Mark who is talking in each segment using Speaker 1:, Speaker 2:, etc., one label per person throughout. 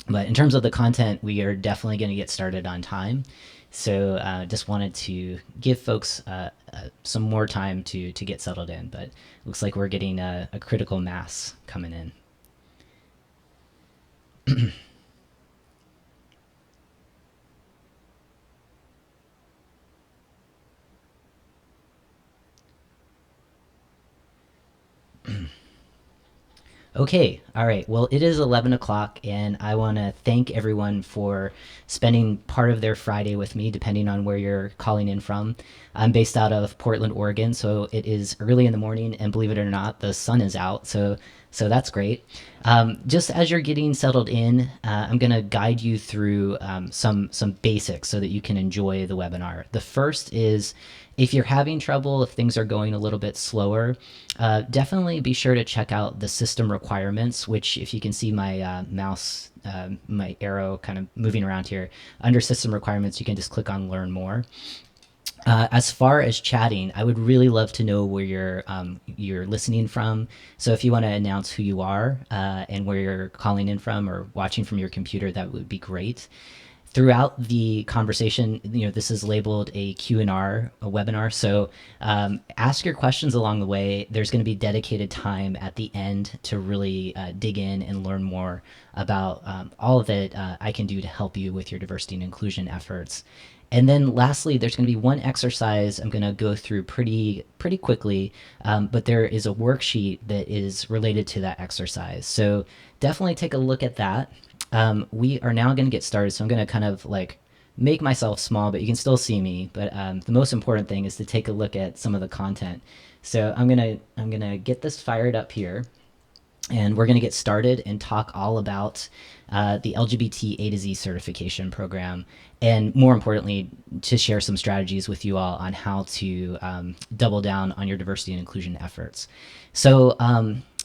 Speaker 1: But in terms of the content, we are definitely going to get started on time. So just wanted to give folks some more time to get settled in. But looks like we're getting a critical mass coming in. Okay, all right. Well, it is 11 o'clock, and I want to thank everyone for spending part of their Friday with me, depending on where you're calling in from. I'm based out of Portland, Oregon, so it is early in the morning, and believe it or not, the sun is out, so that's great. Just as you're getting settled in, I'm going to guide you through some basics so that you can enjoy the webinar. The first is if you're having trouble, if things are going a little bit slower, definitely be sure to check out the system requirements, which if you can see my mouse, my arrow kind of moving around here, under system requirements, you can just click on learn more. As far as chatting, I would really love to know where you're listening from. So if you want to announce who you are and where you're calling in from or watching from your computer, that would be great. Throughout the conversation, this is labeled a Q&R, a webinar. So ask your questions along the way. There's going to be dedicated time at the end to really dig in and learn more about all that I can do to help you with your diversity and inclusion efforts. And then lastly, there's going to be one exercise I'm going to go through pretty quickly, but there is a worksheet that is related to that exercise. So definitely take a look at that. We are now going to get started. So I'm going to kind of like make myself small, but you can still see me. But the most important thing is to take a look at some of the content. So I'm gonna get this fired up here, and we're going to get started and talk all about the LGBT A to Z certification program, and more importantly, to share some strategies with you all on how to double down on your diversity and inclusion efforts.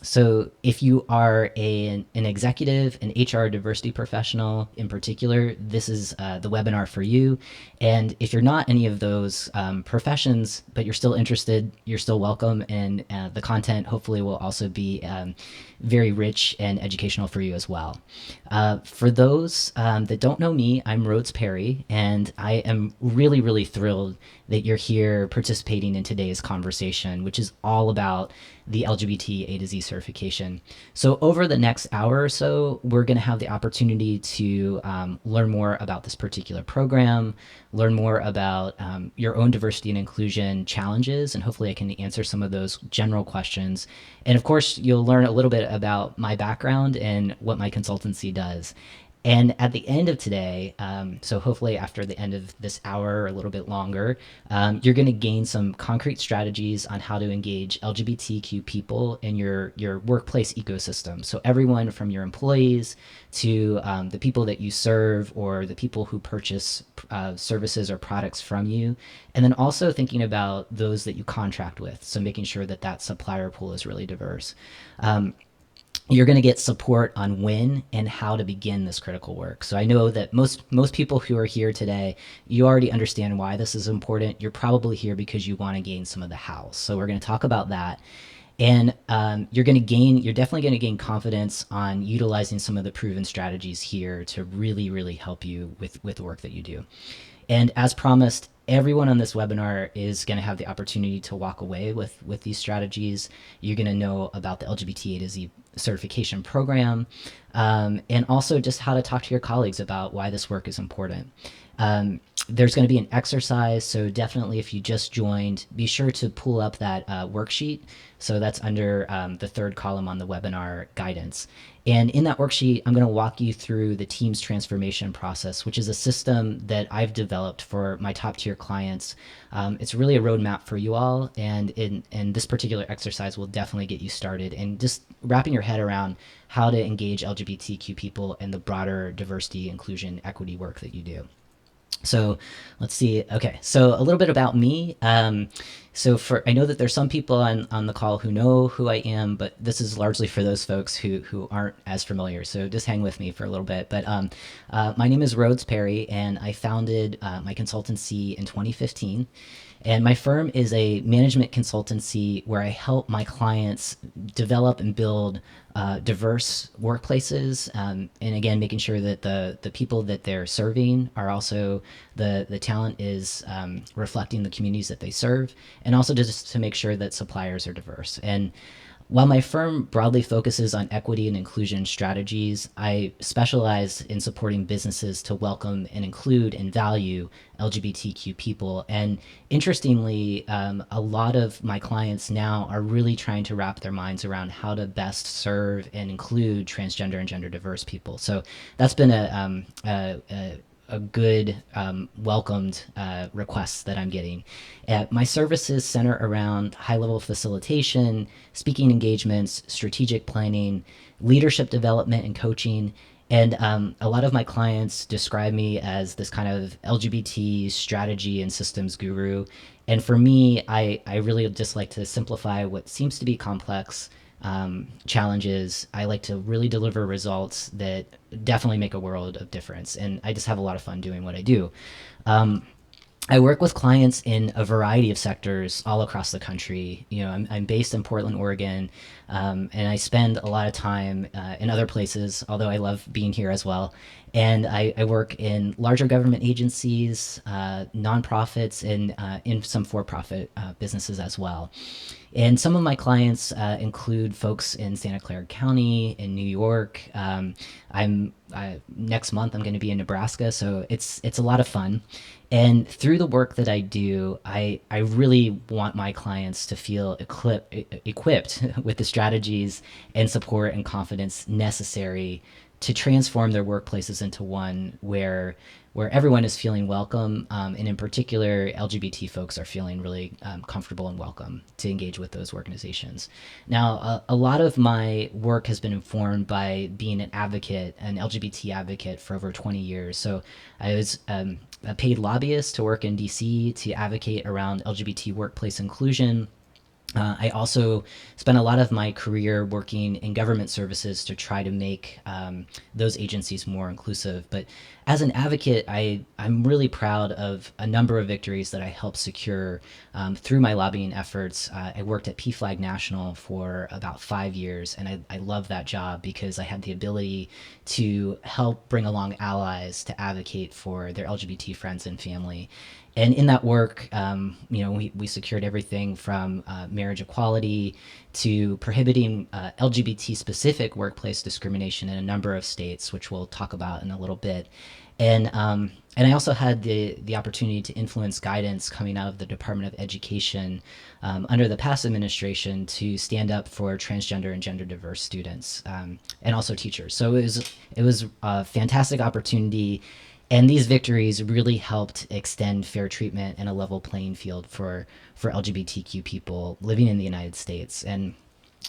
Speaker 1: So if you are an executive, an HR diversity professional in particular, this is the webinar for you. And if you're not any of those professions, but you're still interested, you're still welcome. And the content hopefully will also be very rich and educational for you as well. For those that don't know me, I'm Rhodes Perry, and I am really, really thrilled that you're here participating in today's conversation, which is all about the LGBT A to Z certification. So over the next hour or so, we're going to have the opportunity to learn more about this particular program, learn more about your own diversity and inclusion challenges, and hopefully I can answer some of those general questions. And of course, you'll learn a little bit about my background and what my consultancy does. And at the end of today, so hopefully after the end of this hour or a little bit longer, you're going to gain some concrete strategies on how to engage LGBTQ people in your workplace ecosystem. So everyone from your employees to the people that you serve or the people who purchase services or products from you. And then also thinking about those that you contract with. So making sure that that supplier pool is really diverse. You're going to get support on when and how to begin this critical work. So I know that most people who are here today, you already understand why this is important. You're probably here because you want to gain some of the hows. So we're going to talk about that. And you're definitely going to gain confidence on utilizing some of the proven strategies here to really, really help you with the work that you do. And as promised, everyone on this webinar is going to have the opportunity to walk away with these strategies. You're going to know about the LGBT A to Z certification program, and also just how to talk to your colleagues about why this work is important. There's going to be an exercise, so definitely if you just joined, be sure to pull up that worksheet. So that's under the third column on the webinar guidance. And in that worksheet, I'm going to walk you through the team's transformation process, which is a system that I've developed for my top tier clients. It's really a roadmap for you all, and in this particular exercise will definitely get you started and just wrapping your head around how to engage LGBTQ people and the broader diversity, inclusion, equity work that you do. So let's see. Okay, so a little bit about me. So for I know that there's some people on the call who know who I am, but this is largely for those folks who aren't as familiar. So just hang with me for a little bit. But my name is Rhodes Perry, and I founded my consultancy in 2015. And my firm is a management consultancy where I help my clients develop and build diverse workplaces, and again, making sure that the people that they're serving are also the talent is reflecting the communities that they serve, and also just to make sure that suppliers are diverse. And while my firm broadly focuses on equity and inclusion strategies, I specialize in supporting businesses to welcome and include and value LGBTQ people. And interestingly, a lot of my clients now are really trying to wrap their minds around how to best serve and include transgender and gender diverse people. So that's been a good welcomed requests that I'm getting. My services center around high level facilitation, speaking engagements, strategic planning, leadership development, and coaching. And a lot of my clients describe me as this kind of LGBT strategy and systems guru. And for me, I really just like to simplify what seems to be complex challenges. I like to really deliver results that definitely make a world of difference. And I just have a lot of fun doing what I do. I work with clients in a variety of sectors all across the country. You know, I'm based in Portland, Oregon, and I spend a lot of time in other places, although I love being here as well. And I work in larger government agencies, nonprofits, and in some for-profit businesses as well. And some of my clients include folks in Santa Clara County, in New York. I'm next month I'm going to be in Nebraska, so it's a lot of fun. And through the work that I do, I really want my clients to feel equipped with the strategies and support and confidence necessary to transform their workplaces into one where everyone is feeling welcome, and in particular, LGBT folks are feeling really comfortable and welcome to engage with those organizations. Now, a lot of my work has been informed by being an advocate, an LGBT advocate for over 20 years. So I was a paid lobbyist to work in DC to advocate around LGBT workplace inclusion. I also spent a lot of my career working in government services to try to make those agencies more inclusive. But as an advocate, I'm really proud of a number of victories that I helped secure through my lobbying efforts. I worked at PFLAG National for about 5 years, and I love that job because I had the ability to help bring along allies to advocate for their LGBT friends and family. And in that work, we secured everything from marriage equality to prohibiting LGBT-specific workplace discrimination in a number of states, which we'll talk about in a little bit. And I also had the opportunity to influence guidance coming out of the Department of Education under the past administration to stand up for transgender and gender diverse students, and also teachers. So it was a fantastic opportunity. And these victories really helped extend fair treatment and a level playing field for LGBTQ people living in the United States. And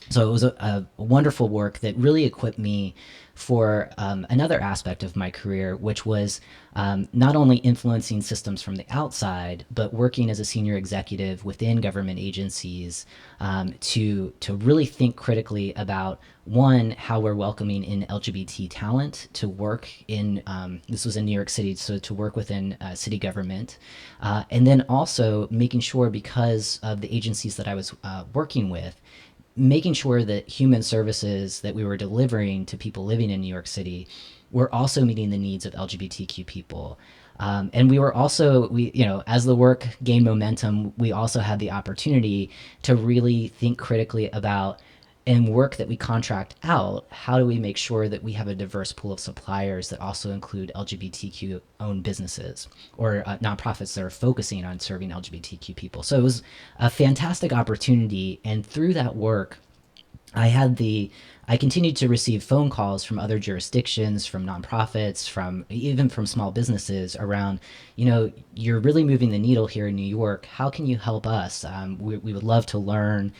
Speaker 1: so it was a wonderful work that really equipped me for another aspect of my career, which was not only influencing systems from the outside, but working as a senior executive within government agencies to really think critically about, one, how we're welcoming in LGBT talent to work in, this was in New York City, so to work within city government. And then also making sure, because of the agencies that I was working with, making sure that human services that we were delivering to people living in New York City were also meeting the needs of LGBTQ people. And we were also, as the work gained momentum, we also had the opportunity to really think critically about, and work that we contract out, how do we make sure that we have a diverse pool of suppliers that also include LGBTQ owned businesses or nonprofits that are focusing on serving LGBTQ people. So it was a fantastic opportunity. And through that work, I I continued to receive phone calls from other jurisdictions, from nonprofits, from even from small businesses around, you're really moving the needle here in New York. How can you help us? We would love to learn.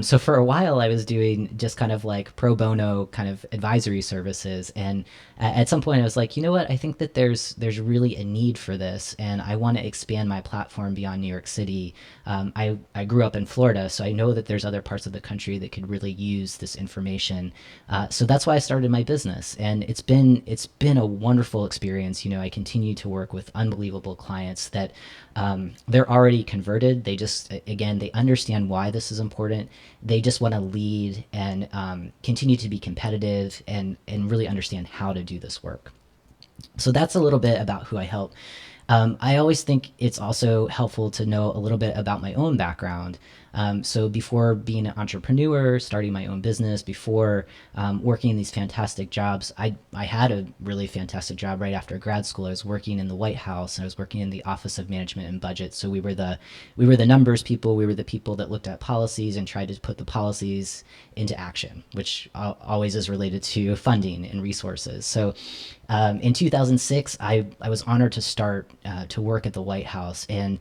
Speaker 1: So for a while, I was doing just kind of like pro bono kind of advisory services, and at some point, I was like, you know what? I think that there's really a need for this, and I want to expand my platform beyond New York City. I grew up in Florida, so I know that there's other parts of the country that could really use this information. So that's why I started my business, and it's been a wonderful experience. I continue to work with unbelievable clients that they're already converted. They just, again, they understand why this is important. They just want to lead and continue to be competitive and really understand how to do this work. So that's a little bit about who I help. I always think it's also helpful to know a little bit about my own background. So before being an entrepreneur, starting my own business, before working in these fantastic jobs, I had a really fantastic job right after grad school. I was working in the White House. And I was working in the Office of Management and Budget. So we were the numbers people. We were the people that looked at policies and tried to put the policies into action, which always is related to funding and resources. So in 2006, I was honored to start to work at the White House, and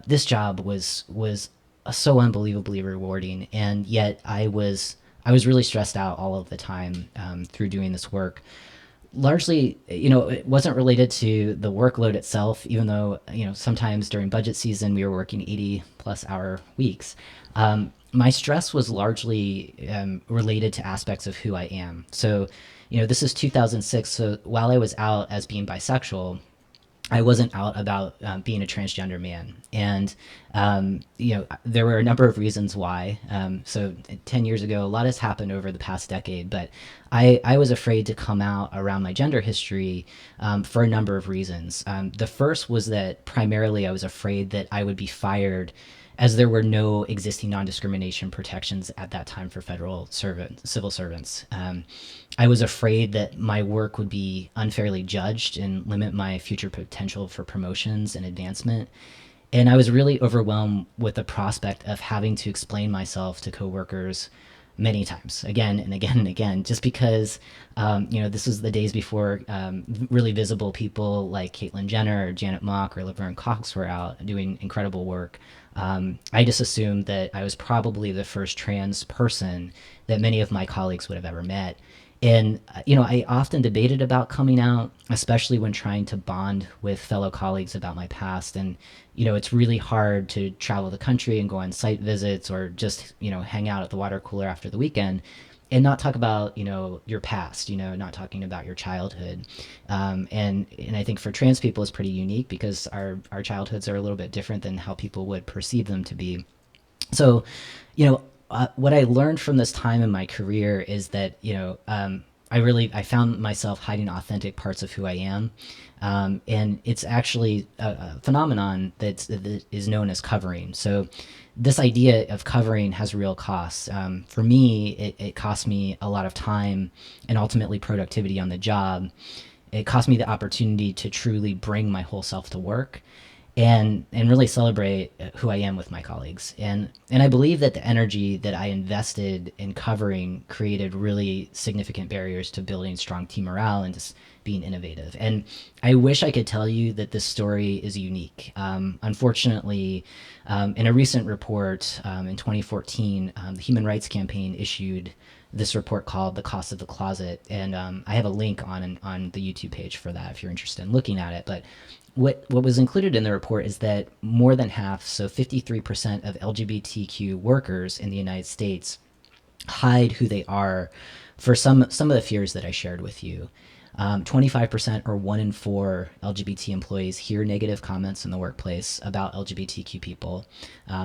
Speaker 1: this job was so unbelievably rewarding, and yet I was really stressed out all of the time through doing this work. Largely, it wasn't related to the workload itself, even though, sometimes during budget season we were working 80+ hour weeks. My stress was largely related to aspects of who I am. So, this is 2006. So while I was out as being bisexual, I wasn't out about being a transgender man. And, there were a number of reasons why. So 10 years ago, a lot has happened over the past decade, but I was afraid to come out around my gender history for a number of reasons. The first was that primarily I was afraid that I would be fired, as there were no existing non-discrimination protections at that time for civil servants. I was afraid that my work would be unfairly judged and limit my future potential for promotions and advancement. And I was really overwhelmed with the prospect of having to explain myself to coworkers many times, again and again and again, just because, this was the days before really visible people like Caitlyn Jenner or Janet Mock or Laverne Cox were out doing incredible work. I just assumed that I was probably the first trans person that many of my colleagues would have ever met. And, I often debated about coming out, especially when trying to bond with fellow colleagues about my past. And, it's really hard to travel the country and go on site visits or just, hang out at the water cooler after the weekend and not talk about, your past, not talking about your childhood. And I think for trans people it's pretty unique because our childhoods are a little bit different than how people would perceive them to be. So, what I learned from this time in my career is that, I found myself hiding authentic parts of who I am. And it's actually a phenomenon that is known as covering. So this idea of covering has real costs. For me, it cost me a lot of time and ultimately productivity on the job. It cost me the opportunity to truly bring my whole self to work and really celebrate who I am with my colleagues. And I believe that the energy that I invested in covering created really significant barriers to building strong team morale and just being innovative. And I wish I could tell you that this story is unique. Unfortunately, in a recent report in 2014, the Human Rights Campaign issued this report called "The Cost of the Closet," and I have a link on the YouTube page for that if you're interested in looking at it. But what was included in the report is that more than half, so 53% of LGBTQ workers in the United States hide who they are for some of the fears that I shared with you. 25% or 1 in 4 LGBT employees hear negative comments in the workplace about LGBTQ people.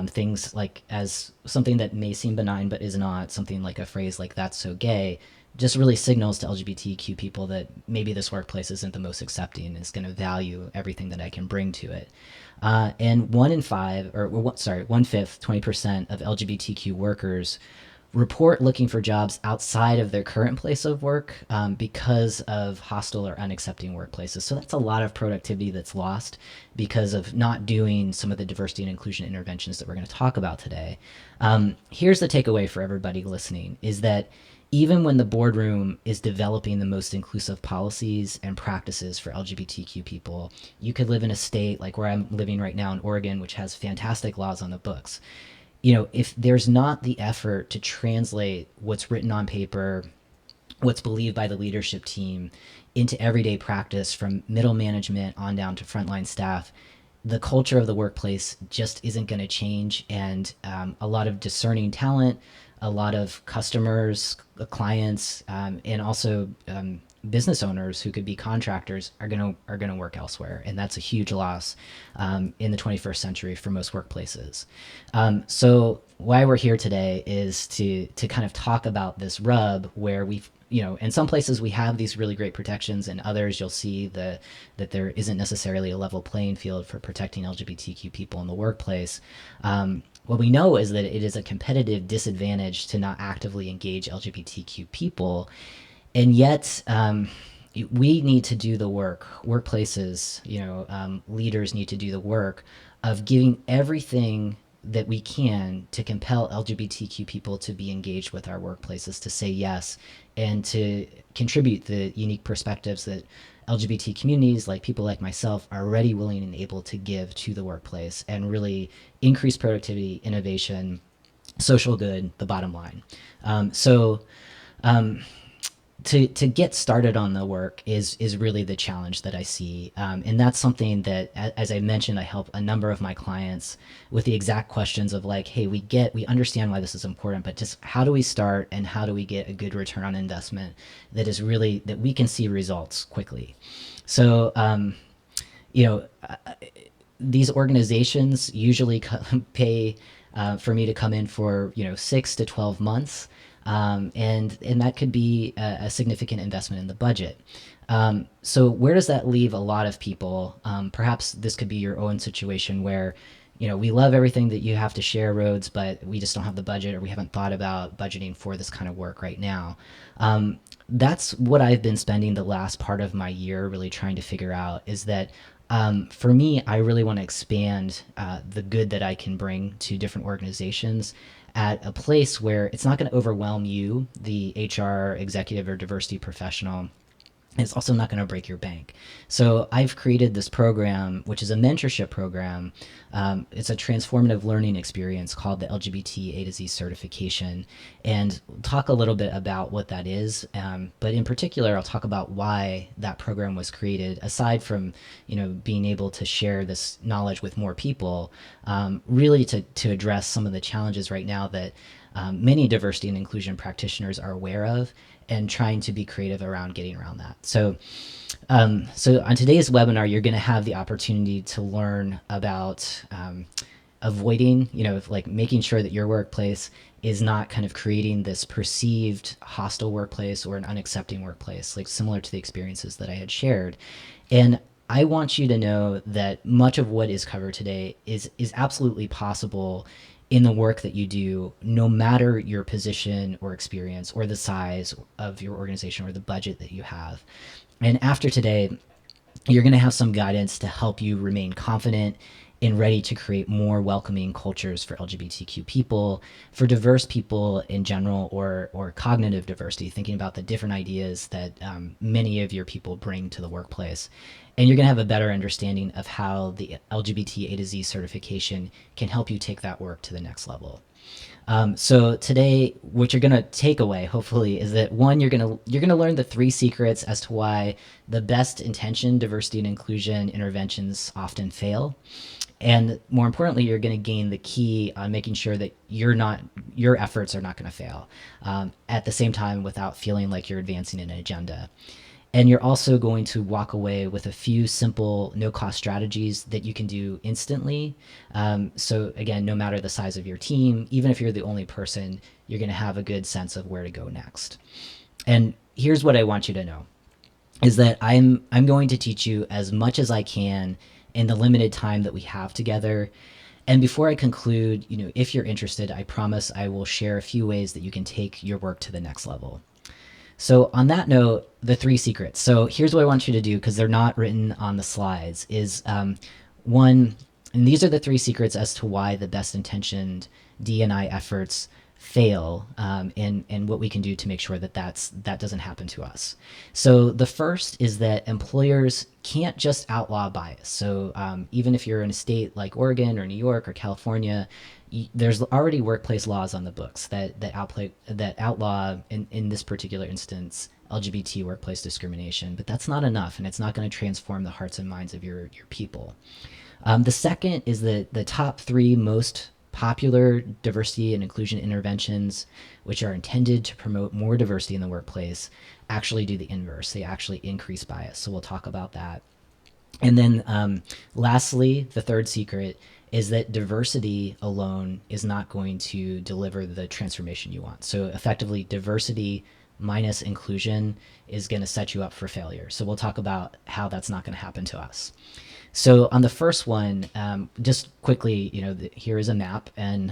Speaker 1: Things like, as something that may seem benign but is not, something like a phrase like "that's so gay," just really signals to LGBTQ people that maybe this workplace isn't the most accepting and is going to value everything that I can bring to it. And 1 in 5, or sorry, 1/5, 20% of LGBTQ workers report looking for jobs outside of their current place of work because of hostile or unaccepting workplaces. So that's a lot of productivity that's lost because of not doing some of the diversity and inclusion interventions that we're going to talk about today. Here's the takeaway for everybody listening is that even when the boardroom is developing the most inclusive policies and practices for LGBTQ people, you could live in a state like where I'm living right now in Oregon, which has fantastic laws on the books. If there's not the effort to translate what's written on paper, what's believed by the leadership team into everyday practice from middle management on down to frontline staff, the culture of the workplace just isn't going to change. And a lot of discerning talent, a lot of customers, clients, and also business owners who could be contractors are gonna work elsewhere, and that's a huge loss in the 21st century for most workplaces. So why we're here today is to kind of talk about this rub where we've in some places we have these really great protections, and others you'll see that there isn't necessarily a level playing field for protecting LGBTQ people in the workplace. What we know is that it is a competitive disadvantage to not actively engage LGBTQ people, and yet we need to do the work. Workplaces, leaders need to do the work of giving everything that we can to compel LGBTQ people to be engaged with our workplaces, to say yes, and to contribute the unique perspectives that LGBT communities, like people like myself, are already willing and able to give to the workplace and really increase productivity, innovation, social good, the bottom line. So to get started on the work is really the challenge that I see, and that's something that, as I mentioned, I help a number of my clients with the exact questions of like, hey, we understand why this is important, but just how do we start and how do we get a good return on investment that is really that we can see results quickly. So these organizations usually pay for me to come in for 6 to 12 months. And that could be a significant investment in the budget. So where does that leave a lot of people? Perhaps this could be your own situation where, we love everything that you have to share, Rhodes, but we just don't have the budget, or we haven't thought about budgeting for this kind of work right now. That's what I've been spending the last part of my year really trying to figure out, is that for me, I really want to expand the good that I can bring to different organizations at a place where it's not going to overwhelm you, the HR executive or diversity professional. It's also not going to break your bank. So I've created this program, which is a mentorship program. It's a transformative learning experience called the LGBT A to Z certification. And we'll talk a little bit about what that is. But in particular, I'll talk about why that program was created, aside from, being able to share this knowledge with more people, really to address some of the challenges right now that many diversity and inclusion practitioners are aware of, and trying to be creative around getting around that. So on today's webinar, you're going to have the opportunity to learn about avoiding, like making sure that your workplace is not kind of creating this perceived hostile workplace or an unaccepting workplace, like similar to the experiences that I had shared. And I want you to know that much of what is covered today is absolutely possible in the work that you do, no matter your position or experience or the size of your organization or the budget that you have. And after today, you're going to have some guidance to help you remain confident and ready to create more welcoming cultures for LGBTQ people, for diverse people in general, or cognitive diversity, thinking about the different ideas that many of your people bring to the workplace. And you're going to have a better understanding of how the LGBT A to Z certification can help you take that work to the next level. So today, what you're going to take away, hopefully, is that one, you're going to learn the 3 secrets as to why the best intentioned diversity and inclusion interventions often fail. And more importantly, you're going to gain the key on making sure that your efforts are not going to fail at the same time without feeling like you're advancing an agenda. And you're also going to walk away with a few simple no-cost strategies that you can do instantly. So again, no matter the size of your team, even if you're the only person, you're going to have a good sense of where to go next. And here's what I want you to know, is that I'm going to teach you as much as I can in the limited time that we have together. And before I conclude, if you're interested, I promise I will share a few ways that you can take your work to the next level. So on that note, the three secrets. So here's what I want you to do, because they're not written on the slides, is one, and these are the three secrets as to why the best intentioned D&I efforts fail, and what we can do to make sure that that doesn't happen to us. So the first is that employers can't just outlaw bias. So even if you're in a state like Oregon or New York or California, there's already workplace laws on the books that outlaw in this particular instance LGBT workplace discrimination, but that's not enough, and it's not going to transform the hearts and minds of your people. The second is that the top three most popular diversity and inclusion interventions, which are intended to promote more diversity in the workplace, actually do the inverse. They actually increase bias. So we'll talk about that. And then lastly, the third secret is that diversity alone is not going to deliver the transformation you want. So effectively, diversity minus inclusion is going to set you up for failure. So we'll talk about how that's not going to happen to us. So on the first one, just quickly, here is a map, and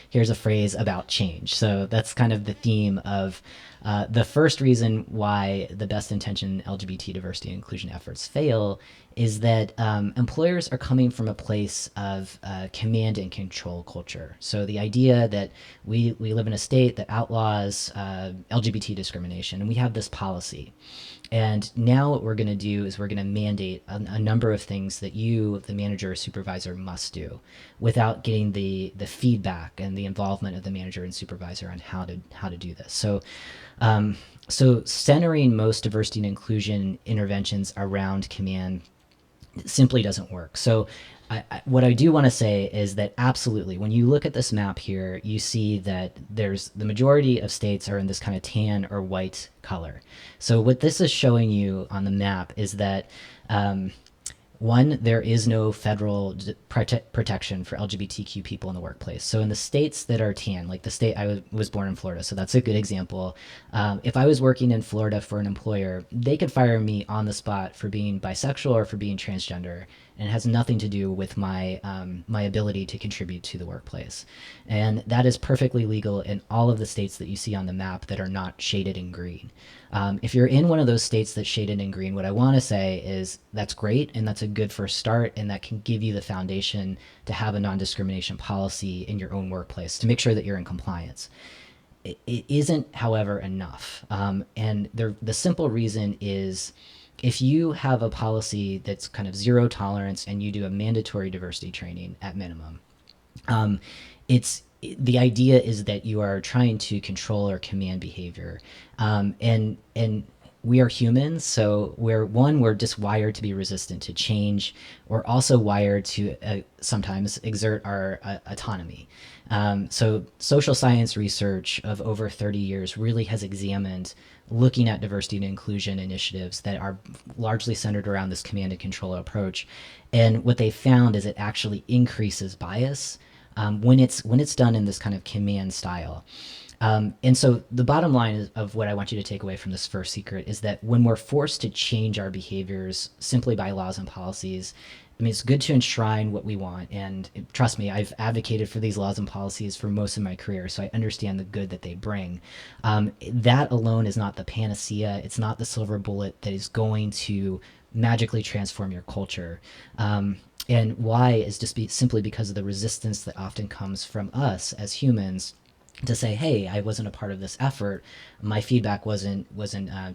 Speaker 1: here's a phrase about change. So that's kind of the theme of the first reason why the best intentioned LGBT diversity and inclusion efforts fail is that employers are coming from a place of command and control culture. So the idea that we live in a state that outlaws LGBT discrimination, and we have this policy. And now what we're going to do is we're going to mandate a number of things that you, the manager or supervisor, must do without getting the feedback and the involvement of the manager and supervisor on how to do this. So centering most diversity and inclusion interventions around command simply doesn't work. So what I do want to say is that absolutely, when you look at this map here, you see that there's the majority of states are in this kind of tan or white color. So what this is showing you on the map is that one, there is no federal protection for LGBTQ people in the workplace. So in the states that are tan, like the state I was born in Florida, so that's a good example. If I was working in Florida for an employer, they could fire me on the spot for being bisexual or for being transgender, and it has nothing to do with my my ability to contribute to the workplace. And that is perfectly legal in all of the states that you see on the map that are not shaded in green. If you're in one of those states that's shaded in green, what I want to say is that's great, and that's a good first start, and that can give you the foundation to have a non-discrimination policy in your own workplace to make sure that you're in compliance. It isn't, however, enough. And the simple reason is if you have a policy that's kind of zero tolerance and you do a mandatory diversity training at minimum, the idea is that you are trying to control or command behavior, and we are humans, so we're just wired to be resistant to change. We're also wired to sometimes exert our autonomy. So social science research of over 30 years really has examined looking at diversity and inclusion initiatives that are largely centered around this command and control approach. And what they found is it actually increases bias when it's done in this kind of command style. And so the bottom line of what I want you to take away from this first secret is that when we're forced to change our behaviors simply by laws and policies, I mean, it's good to enshrine what we want. And trust me, I've advocated for these laws and policies for most of my career, so I understand the good that they bring. That alone is not the panacea. It's not the silver bullet that is going to magically transform your culture. And why is just simply because of the resistance that often comes from us as humans to say, hey, I wasn't a part of this effort. My feedback wasn't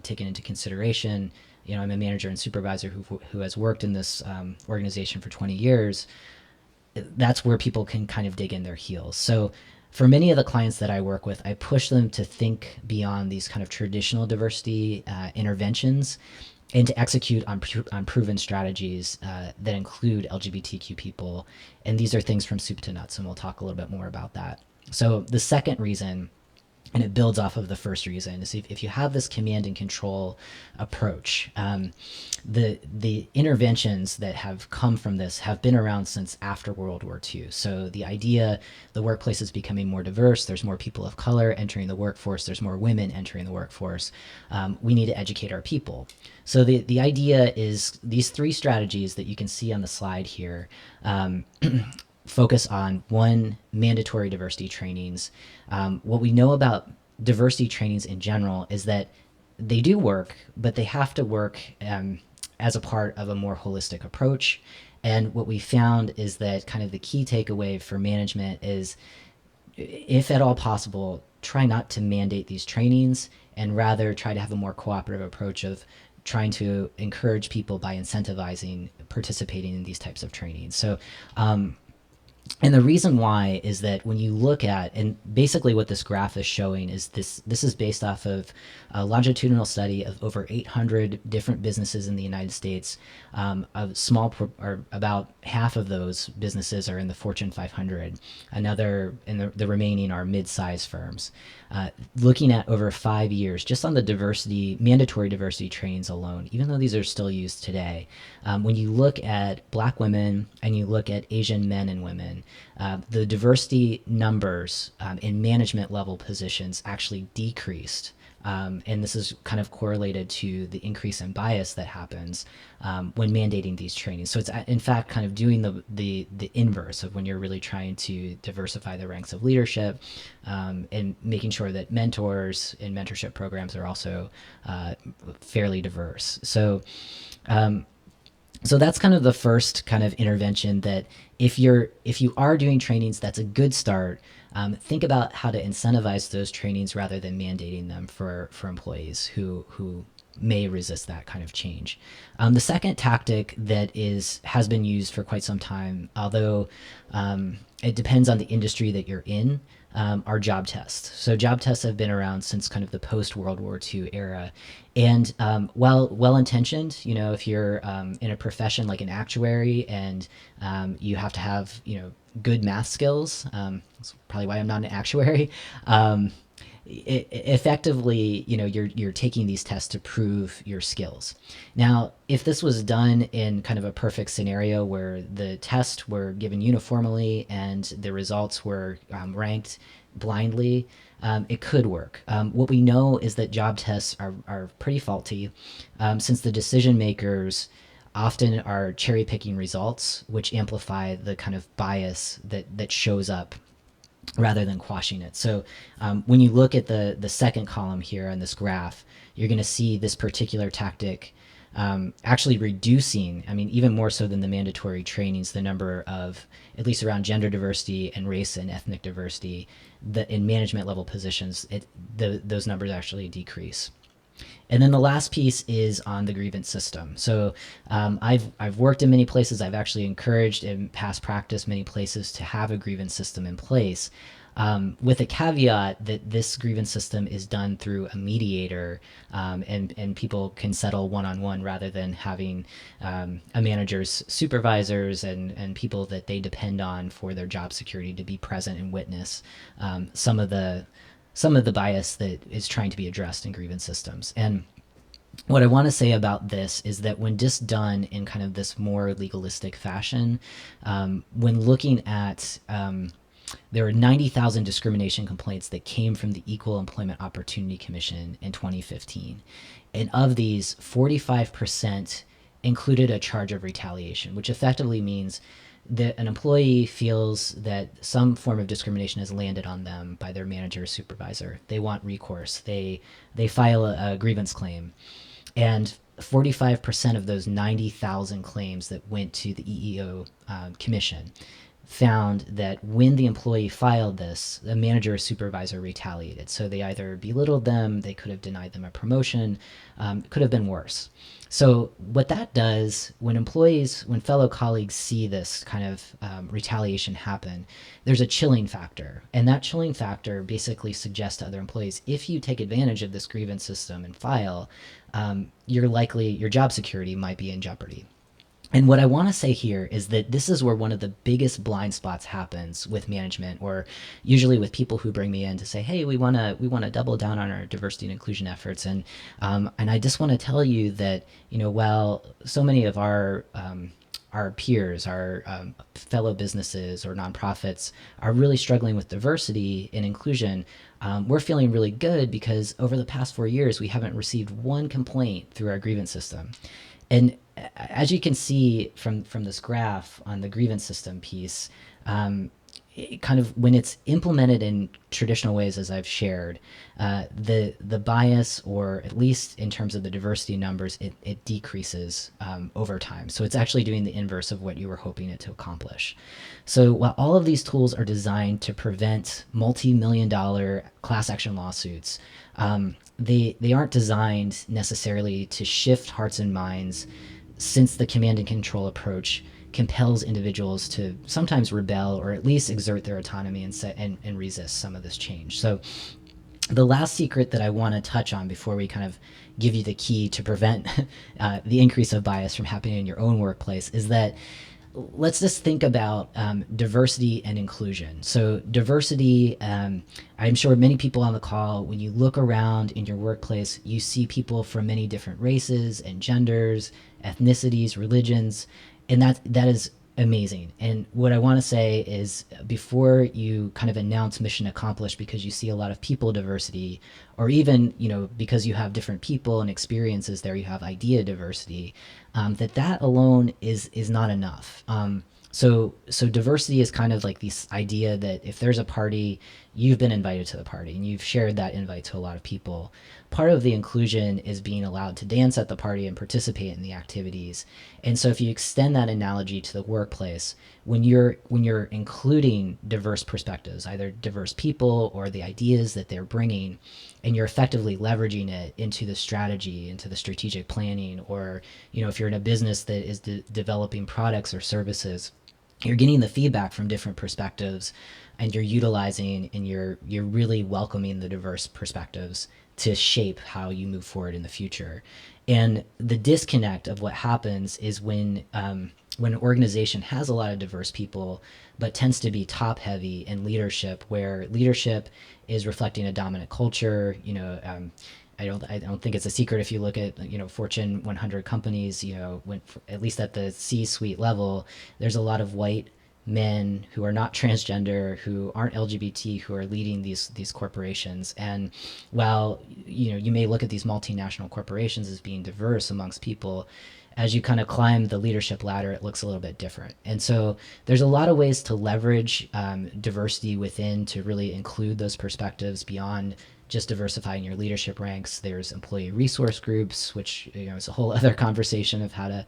Speaker 1: taken into consideration. I'm a manager and supervisor who has worked in this organization for 20 years. That's where people can kind of dig in their heels. So for many of the clients that I work with, I push them to think beyond these kind of traditional diversity interventions and to execute on proven strategies that include LGBTQ people. And these are things from soup to nuts, and we'll talk a little bit more about that. So the second reason, and it builds off of the first reason, is if you have this command and control approach, the interventions that have come from this have been around since after World War II. So the idea, the workplace is becoming more diverse, there's more people of color entering the workforce, there's more women entering the workforce. We need to educate our people. So the idea is these three strategies that you can see on the slide here. focus on one mandatory diversity trainings. What we know about diversity trainings in general is that they do work, but they have to work as a part of a more holistic approach. And what we found is that kind of the key takeaway for management is, if at all possible, try not to mandate these trainings and rather try to have a more cooperative approach of trying to encourage people by incentivizing participating in these types of trainings. So and the reason why is that when you look at, and basically what this graph is showing is this is based off of a longitudinal study of over 800 different businesses in the United States. A small, or about half of those businesses are in the Fortune 500. Another, and the remaining are mid-sized firms. Looking at over 5 years, just on the mandatory diversity trainings alone, even though these are still used today, when you look at Black women and you look at Asian men and women, the diversity numbers in management level positions actually decreased. And this is kind of correlated to the increase in bias that happens when mandating these trainings. So it's in fact kind of doing the inverse of when you're really trying to diversify the ranks of leadership, and making sure that mentors in mentorship programs are also fairly diverse. So that's kind of the first kind of intervention, that if you are doing trainings, that's a good start. Think about how to incentivize those trainings rather than mandating them for employees who may resist that kind of change. The second tactic that has been used for quite some time, although it depends on the industry that you're in, are job tests. So job tests have been around since kind of the post-World War II era. And while well-intentioned, if you're in a profession like an actuary and you have to have, good math skills, that's probably why I'm not an actuary, effectively, you're taking these tests to prove your skills. Now, if this was done in kind of a perfect scenario where the tests were given uniformly and the results were ranked blindly, it could work. What we know is that job tests are pretty faulty, since the decision makers often are cherry picking results, which amplify the kind of bias that shows up rather than quashing it. So when you look at the second column here on this graph, you're going to see this particular tactic actually reducing, even more so than the mandatory trainings, the number of, at least around gender diversity and race and ethnic diversity, in management level positions, those numbers actually decrease. And then the last piece is on the grievance system. So I've worked in many places. I've actually encouraged in past practice many places to have a grievance system in place, with a caveat that this grievance system is done through a mediator, and people can settle one-on-one rather than having a manager's supervisors and people that they depend on for their job security to be present and witness some of the bias that is trying to be addressed in grievance systems. And what I want to say about this is that when just done in kind of this more legalistic fashion, when looking at, there were 90,000 discrimination complaints that came from the Equal Employment Opportunity Commission in 2015. And of these, 45% included a charge of retaliation, which effectively means that an employee feels that some form of discrimination has landed on them by their manager or supervisor. They want recourse. They file a grievance claim. And 45% of those 90,000 claims that went to the EEO commission found that when the employee filed this, the manager or supervisor retaliated. So they either belittled them, they could have denied them a promotion, it could have been worse. So what that does, when fellow colleagues see this kind of retaliation happen, there's a chilling factor. And that chilling factor basically suggests to other employees, if you take advantage of this grievance system and file, your job security might be in jeopardy. And what I want to say here is that this is where one of the biggest blind spots happens with management, or usually with people who bring me in to say, "Hey, we want to double down on our diversity and inclusion efforts." And I just want to tell you that, while so many of our peers, our fellow businesses or nonprofits are really struggling with diversity and inclusion, we're feeling really good because over the past 4 years we haven't received one complaint through our grievance system. And as you can see from this graph on the grievance system piece, kind of when it's implemented in traditional ways, as I've shared, the bias, or at least in terms of the diversity numbers, it decreases over time. So it's actually doing the inverse of what you were hoping it to accomplish. So while all of these tools are designed to prevent multi-million-dollar class action lawsuits, they aren't designed necessarily to shift hearts and minds, since the command and control approach compels individuals to sometimes rebel or at least exert their autonomy and resist some of this change. So the last secret that I want to touch on before we kind of give you the key to prevent the increase of bias from happening in your own workplace is that let's just think about diversity and inclusion. So diversity, I'm sure many people on the call, when you look around in your workplace, you see people from many different races and genders, ethnicities, religions, and that is amazing. And what I want to say is, before you kind of announce mission accomplished because you see a lot of people diversity, or even because you have different people and experiences there, you have idea diversity, that alone is not enough. So diversity is kind of like this idea that if there's a party, you've been invited to the party and you've shared that invite to a lot of people. Part of the inclusion is being allowed to dance at the party and participate in the activities. And so if you extend that analogy to the workplace, when you're including diverse perspectives, either diverse people or the ideas that they're bringing, and you're effectively leveraging it into the strategy, into the strategic planning, or if you're in a business that is developing products or services, you're getting the feedback from different perspectives, and you're utilizing and you're really welcoming the diverse perspectives to shape how you move forward in the future. And the disconnect of what happens is when an organization has a lot of diverse people, but tends to be top heavy in leadership, where leadership is reflecting a dominant culture. I don't think it's a secret if you look at Fortune 100 companies. At least at the C-suite level, there's a lot of white men who are not transgender, who aren't LGBT, who are leading these corporations. And while you may look at these multinational corporations as being diverse amongst people, as you kind of climb the leadership ladder, it looks a little bit different. And so there's a lot of ways to leverage diversity within to really include those perspectives beyond just diversifying your leadership ranks. There's employee resource groups, which is a whole other conversation of how to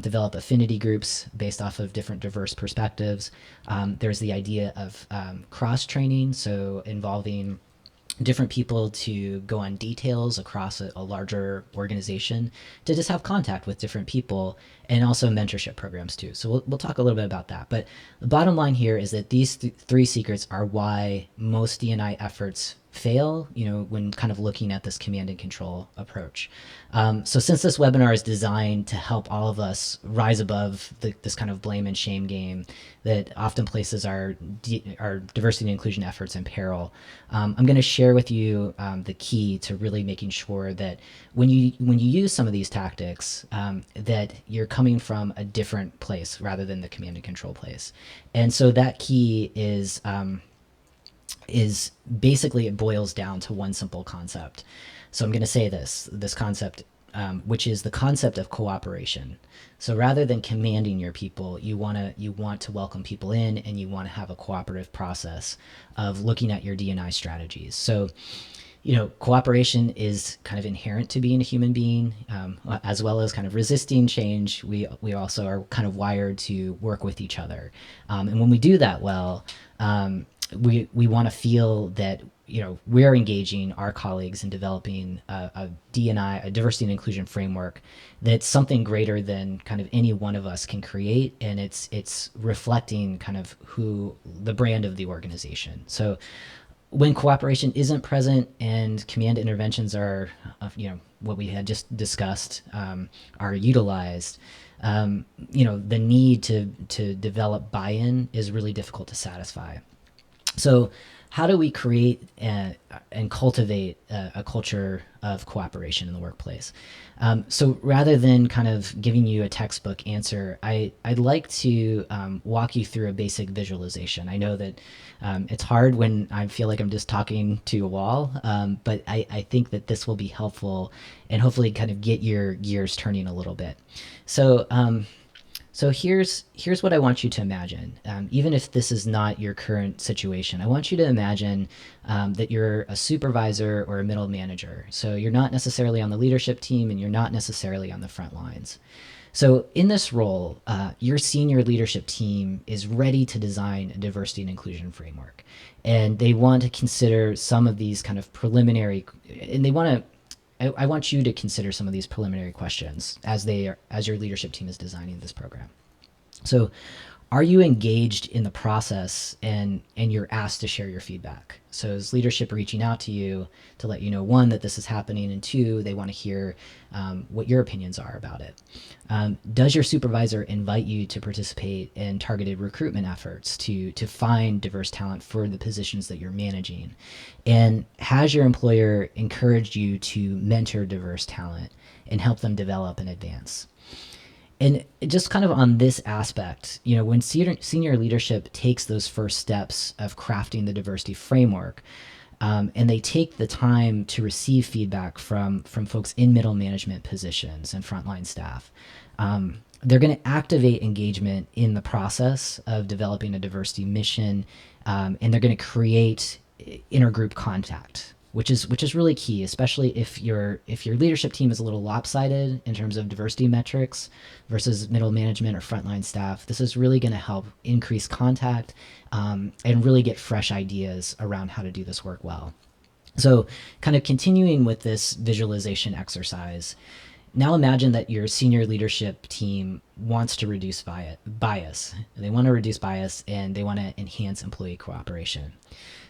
Speaker 1: develop affinity groups based off of different diverse perspectives. There's the idea of cross-training, so involving different people to go on details across a larger organization to just have contact with different people, and also mentorship programs too. So we'll talk a little bit about that. But the bottom line here is that these three secrets are why most D&I efforts fail, when kind of looking at this command and control approach. So since this webinar is designed to help all of us rise above this kind of blame and shame game that often places our diversity and inclusion efforts in peril, I'm going to share with you the key to really making sure that when you use some of these tactics, that you're coming from a different place rather than the command and control place. And so that key is basically, it boils down to one simple concept. So I'm going to say this concept, which is the concept of cooperation. So rather than commanding your people, you want to welcome people in, and you want to have a cooperative process of looking at your D&I strategies. So cooperation is kind of inherent to being a human being, as well as kind of resisting change. We also are kind of wired to work with each other. And when we do that well, we want to feel that we're engaging our colleagues in developing a D&I, a diversity and inclusion framework that's something greater than kind of any one of us can create, and it's reflecting kind of who the brand of the organization. So when cooperation isn't present and command interventions are, what we had just discussed, are utilized, the need to develop buy-in is really difficult to satisfy. So how do we create and cultivate a culture of cooperation in the workplace? So rather than kind of giving you a textbook answer, I'd like to walk you through a basic visualization. I know that it's hard when I feel like I'm just talking to a wall, but I think that this will be helpful and hopefully kind of get your gears turning a little bit. So so here's what I want you to imagine. Even if this is not your current situation, I want you to imagine that you're a supervisor or a middle manager. So you're not necessarily on the leadership team and you're not necessarily on the front lines. So in this role, your senior leadership team is ready to design a diversity and inclusion framework, and they want to consider some of these kind of preliminary, and they want to. I want you to consider some of these preliminary questions as your leadership team is designing this program. So, are you engaged in the process and you're asked to share your feedback? So is leadership reaching out to you to let you know, one, that this is happening, and two, they want to hear what your opinions are about it? Does your supervisor invite you to participate in targeted recruitment efforts to find diverse talent for the positions that you're managing? And has your employer encouraged you to mentor diverse talent and help them develop and advance? And just kind of on this aspect, when senior leadership takes those first steps of crafting the diversity framework, and they take the time to receive feedback from folks in middle management positions and frontline staff, they're going to activate engagement in the process of developing a diversity mission, and they're going to create intergroup contact, which is really key, especially if your leadership team is a little lopsided in terms of diversity metrics versus middle management or frontline staff. This is really going to help increase contact and really get fresh ideas around how to do this work well. So kind of continuing with this visualization exercise, now imagine that your senior leadership team wants to reduce bias. They want to reduce bias and they want to enhance employee cooperation.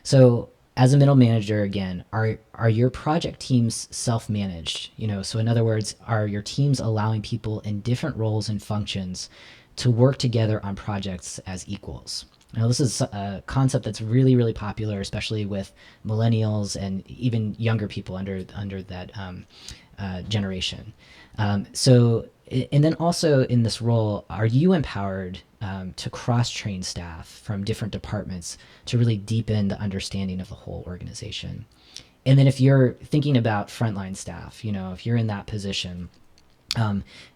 Speaker 1: So as a middle manager, again, are your project teams self-managed? So in other words, are your teams allowing people in different roles and functions to work together on projects as equals? Now, this is a concept that's really, really popular, especially with millennials and even younger people under that generation. And then also in this role, are you empowered to cross-train staff from different departments to really deepen the understanding of the whole organization? And then if you're thinking about frontline staff, if you're in that position,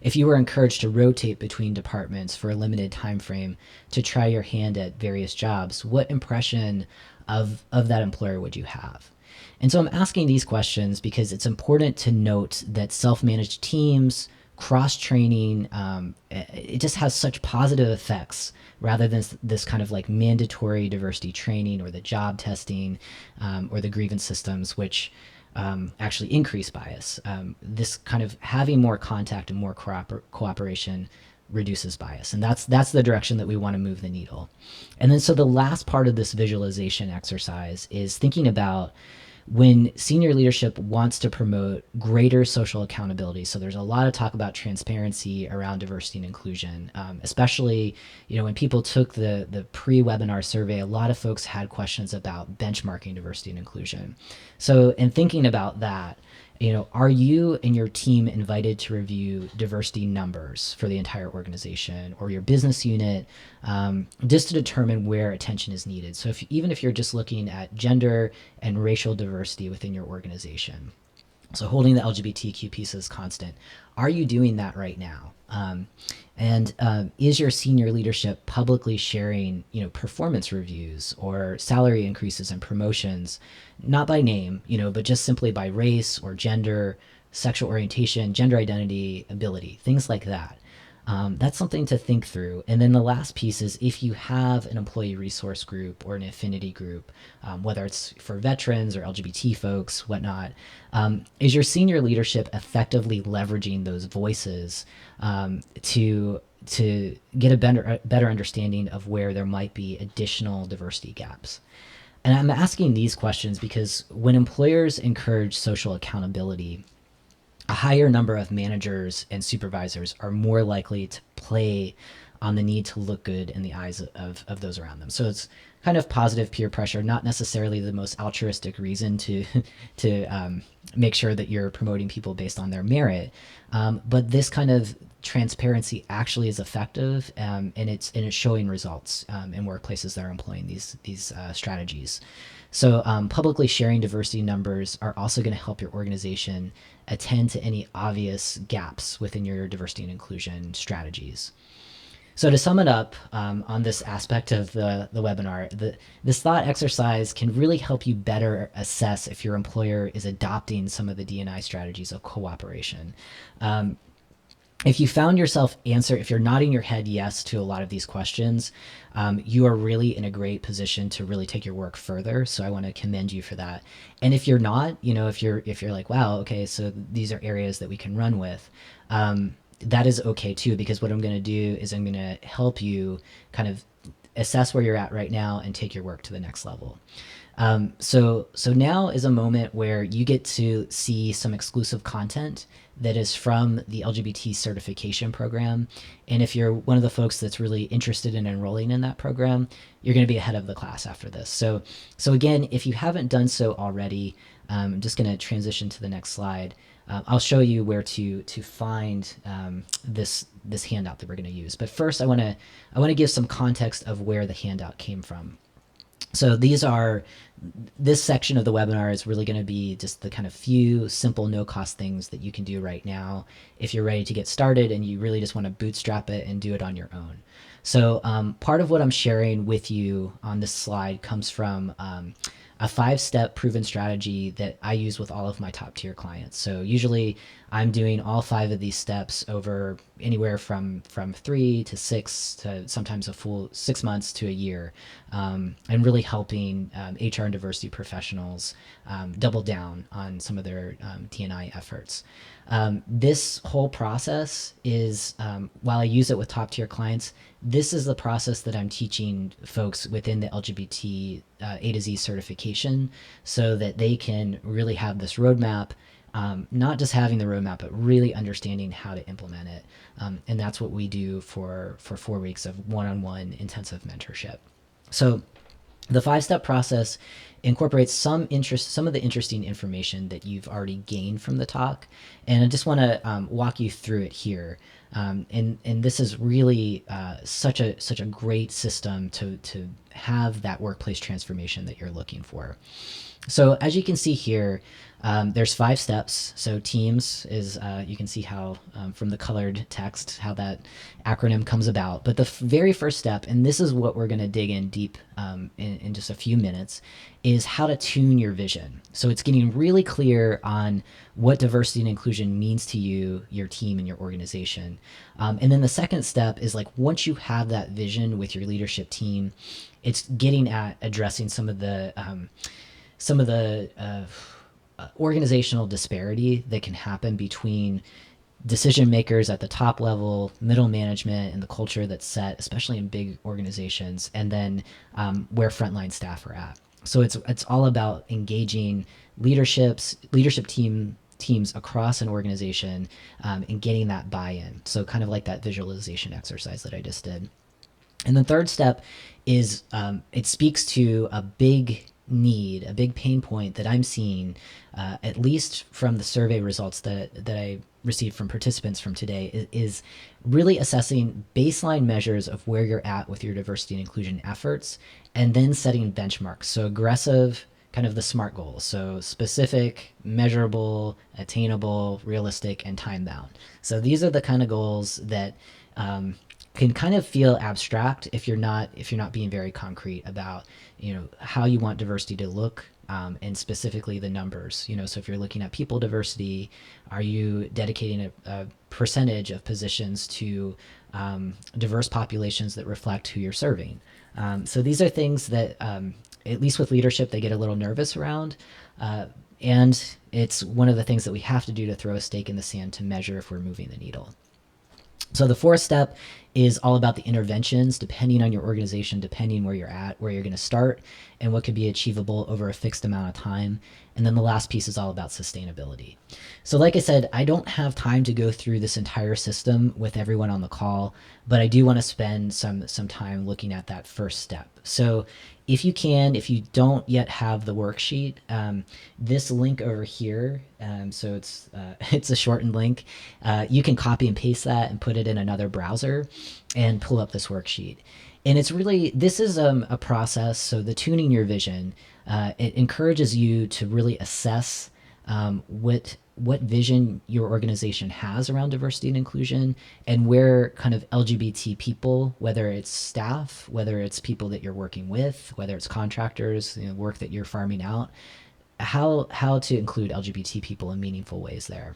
Speaker 1: if you were encouraged to rotate between departments for a limited time frame to try your hand at various jobs, what impression of that employer would you have? And so I'm asking these questions because it's important to note that self-managed teams, cross-training, it just has such positive effects rather than this kind of like mandatory diversity training or the job testing or the grievance systems, which actually increase bias. This kind of having more contact and more cooperation reduces bias. And that's the direction that we want to move the needle. And then so the last part of this visualization exercise is thinking about when senior leadership wants to promote greater social accountability. So there's a lot of talk about transparency around diversity and inclusion, especially, when people took the pre-webinar survey, a lot of folks had questions about benchmarking diversity and inclusion. So in thinking about that, are you and your team invited to review diversity numbers for the entire organization or your business unit, just to determine where attention is needed? So even if you're just looking at gender and racial diversity within your organization, so holding the LGBTQ pieces constant, are you doing that right now? And is your senior leadership publicly sharing, performance reviews or salary increases and promotions, not by name, but just simply by race or gender, sexual orientation, gender identity, ability, things like that? That's something to think through. And then the last piece is if you have an employee resource group or an affinity group, whether it's for veterans or LGBT folks, whatnot, is your senior leadership effectively leveraging those voices to get a better understanding of where there might be additional diversity gaps? And I'm asking these questions because when employers encourage social accountability, a higher number of managers and supervisors are more likely to play on the need to look good in the eyes of those around them. So it's kind of positive peer pressure, not necessarily the most altruistic reason to make sure that you're promoting people based on their merit, but this kind of transparency actually is effective, and it's showing results in workplaces that are employing these strategies. So publicly sharing diversity numbers are also going to help your organization attend to any obvious gaps within your diversity and inclusion strategies. So to sum it up, on this aspect of the webinar, this thought exercise can really help you better assess if your employer is adopting some of the D&I strategies of cooperation. If you found yourself if you're nodding your head yes to a lot of these questions, you are really in a great position to really take your work further. So I want to commend you for that. And if you're not, if you're like, wow, okay, so these are areas that we can run with, that is okay too, because what I'm going to do is I'm going to help you kind of assess where you're at right now and take your work to the next level. So now is a moment where you get to see some exclusive content that is from the LGBT certification program. And if you're one of the folks that's really interested in enrolling in that program, you're going to be ahead of the class after this. So again, if you haven't done so already, I'm just going to transition to the next slide. I'll show you where to find this handout that we're going to use. But first, I want to give some context of where the handout came from. So this section of the webinar is really going to be just the kind of few simple no-cost things that you can do right now if you're ready to get started and you really just want to bootstrap it and do it on your own. So part of what I'm sharing with you on this slide comes from a 5-step proven strategy that I use with all of my top tier clients. So usually I'm doing all 5 of these steps over anywhere from 3 to 6 to sometimes a full 6 months to a year, and really helping HR and diversity professionals double down on some of their D&I efforts. This whole process is, while I use it with top tier clients, this is the process that I'm teaching folks within the LGBT A to Z certification so that they can really have this roadmap, not just having the roadmap, but really understanding how to implement it. And that's what we do for 4 weeks of one-on-one intensive mentorship. So the 5-step process incorporates some of the interesting information that you've already gained from the talk. And I just want to walk you through it here. And this is really such a great system to have that workplace transformation that you're looking for. So as you can see here, there's 5 steps. So teams is, you can see how from the colored text, how that acronym comes about. But the very first step, and this is what we're going to dig in deep in just a few minutes, is how to tune your vision. So it's getting really clear on what diversity and inclusion means to you, your team, and your organization. And then the second step is like, once you have that vision with your leadership team, it's getting at addressing some of the organizational disparity that can happen between decision makers at the top level, middle management, and the culture that's set, especially in big organizations, and then where frontline staff are at. So it's all about engaging leadership teams across an organization and getting that buy-in. So kind of like that visualization exercise that I just did. And the third step is it speaks to a big need, a big pain point that I'm seeing, at least from the survey results that I received from participants from today, is really assessing baseline measures of where you're at with your diversity and inclusion efforts, and then setting benchmarks. So aggressive, kind of the SMART goals. So specific, measurable, attainable, realistic, and time bound. So these are the kind of goals that can kind of feel abstract if you're not being very concrete about how you want diversity to look, and specifically the numbers. So if you're looking at people diversity, are you dedicating a percentage of positions to diverse populations that reflect who you're serving? So these are things that, at least with leadership, they get a little nervous around. And it's one of the things that we have to do to throw a stake in the sand to measure if we're moving the needle. So the fourth step is all about the interventions depending on your organization, depending where you're at, where you're going to start, and what could be achievable over a fixed amount of time. And then the last piece is all about sustainability. So, like I said, I don't have time to go through this entire system with everyone on the call, but I do want to spend some time looking at that first step. So, if you can, if you don't yet have the worksheet, this link over here, so it's a shortened link. You can copy and paste that and put it in another browser and pull up this worksheet. And it's really, this is a process. So the tuning your vision, it encourages you to really assess what vision your organization has around diversity and inclusion, and where kind of LGBT people, whether it's staff, whether it's people that you're working with, whether it's contractors, work that you're farming out, how to include LGBT people in meaningful ways there.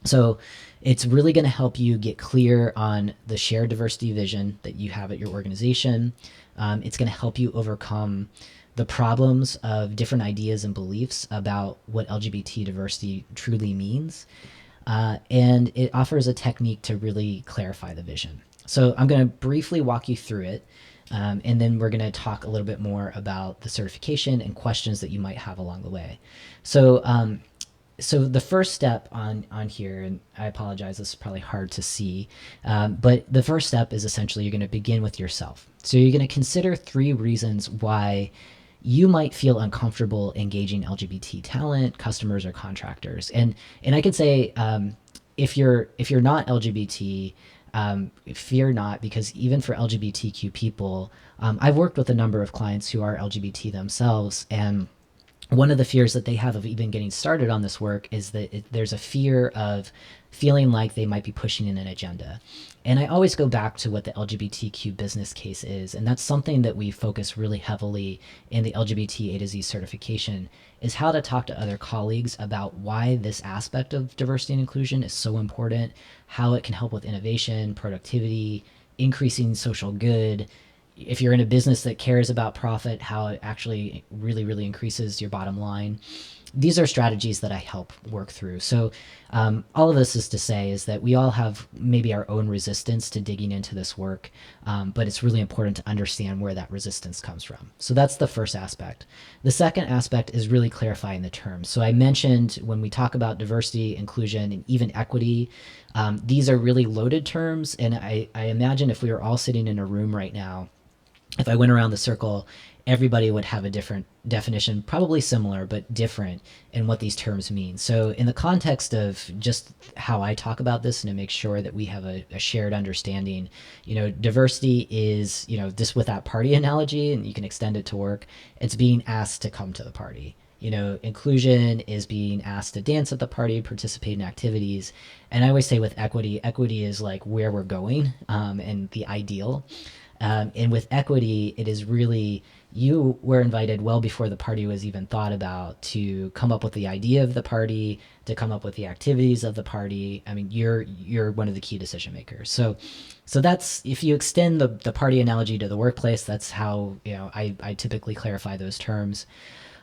Speaker 1: So it's really going to help you get clear on the shared diversity vision that you have at your organization. It's going to help you overcome the problems of different ideas and beliefs about what LGBT diversity truly means. And it offers a technique to really clarify the vision. So I'm going to briefly walk you through it. And then we're going to talk a little bit more about the certification and questions that you might have along the way. So the first step on here, and I apologize, this is probably hard to see, but the first step is essentially you're going to begin with yourself. So you're going to consider 3 reasons why you might feel uncomfortable engaging LGBT talent, customers, or contractors. And I could say, if you're not LGBT, fear not, because even for LGBTQ people, I've worked with a number of clients who are LGBT themselves, and one of the fears that they have of even getting started on this work is that there's a fear of feeling like they might be pushing in an agenda. And I always go back to what the LGBTQ business case is, and that's something that we focus really heavily in the LGBT A to Z certification, is how to talk to other colleagues about why this aspect of diversity and inclusion is so important, how it can help with innovation, productivity, increasing social good. If you're in a business that cares about profit, how it actually really, really increases your bottom line. These are strategies that I help work through. So all of this is to say is that we all have maybe our own resistance to digging into this work, but it's really important to understand where that resistance comes from. So that's the first aspect. The second aspect is really clarifying the terms. So I mentioned when we talk about diversity, inclusion, and even equity, these are really loaded terms. And I imagine if we were all sitting in a room right now, if I went around the circle, everybody would have a different definition, probably similar, but different in what these terms mean. So in the context of just how I talk about this and to make sure that we have a shared understanding, diversity is, this with that party analogy, and you can extend it to work, it's being asked to come to the party. Inclusion is being asked to dance at the party, participate in activities. And I always say with equity is like where we're going, and the ideal. And with equity, it is really, you were invited well before the party was even thought about to come up with the idea of the party, to come up with the activities of the party. I mean, you're one of the key decision makers. So that's, if you extend the party analogy to the workplace, that's how, I typically clarify those terms.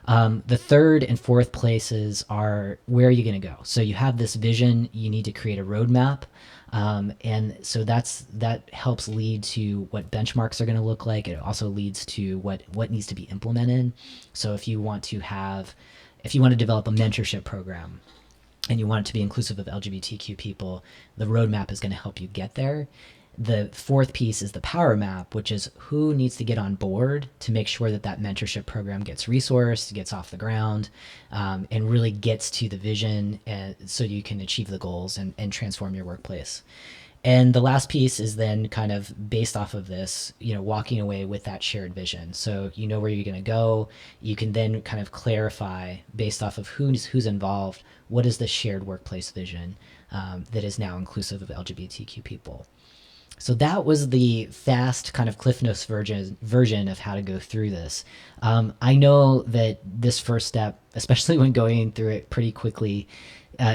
Speaker 1: The third and fourth places are, where are you going to go? So you have this vision, you need to create a roadmap. And so that helps lead to what benchmarks are going to look like. It also leads to what needs to be implemented. So if you want to develop a mentorship program and you want it to be inclusive of LGBTQ people, the roadmap is going to help you get there. The fourth piece is the power map, which is who needs to get on board to make sure that mentorship program gets resourced, gets off the ground, and really gets to the vision, so you can achieve the goals and transform your workplace. And the last piece is then kind of based off of this, walking away with that shared vision. So you know where you're going to go. You can then kind of clarify based off of who's involved, what is the shared workplace vision that is now inclusive of LGBTQ people. So that was the fast kind of Cliff Notes version of how to go through this. I know that this first step, especially when going through it pretty quickly,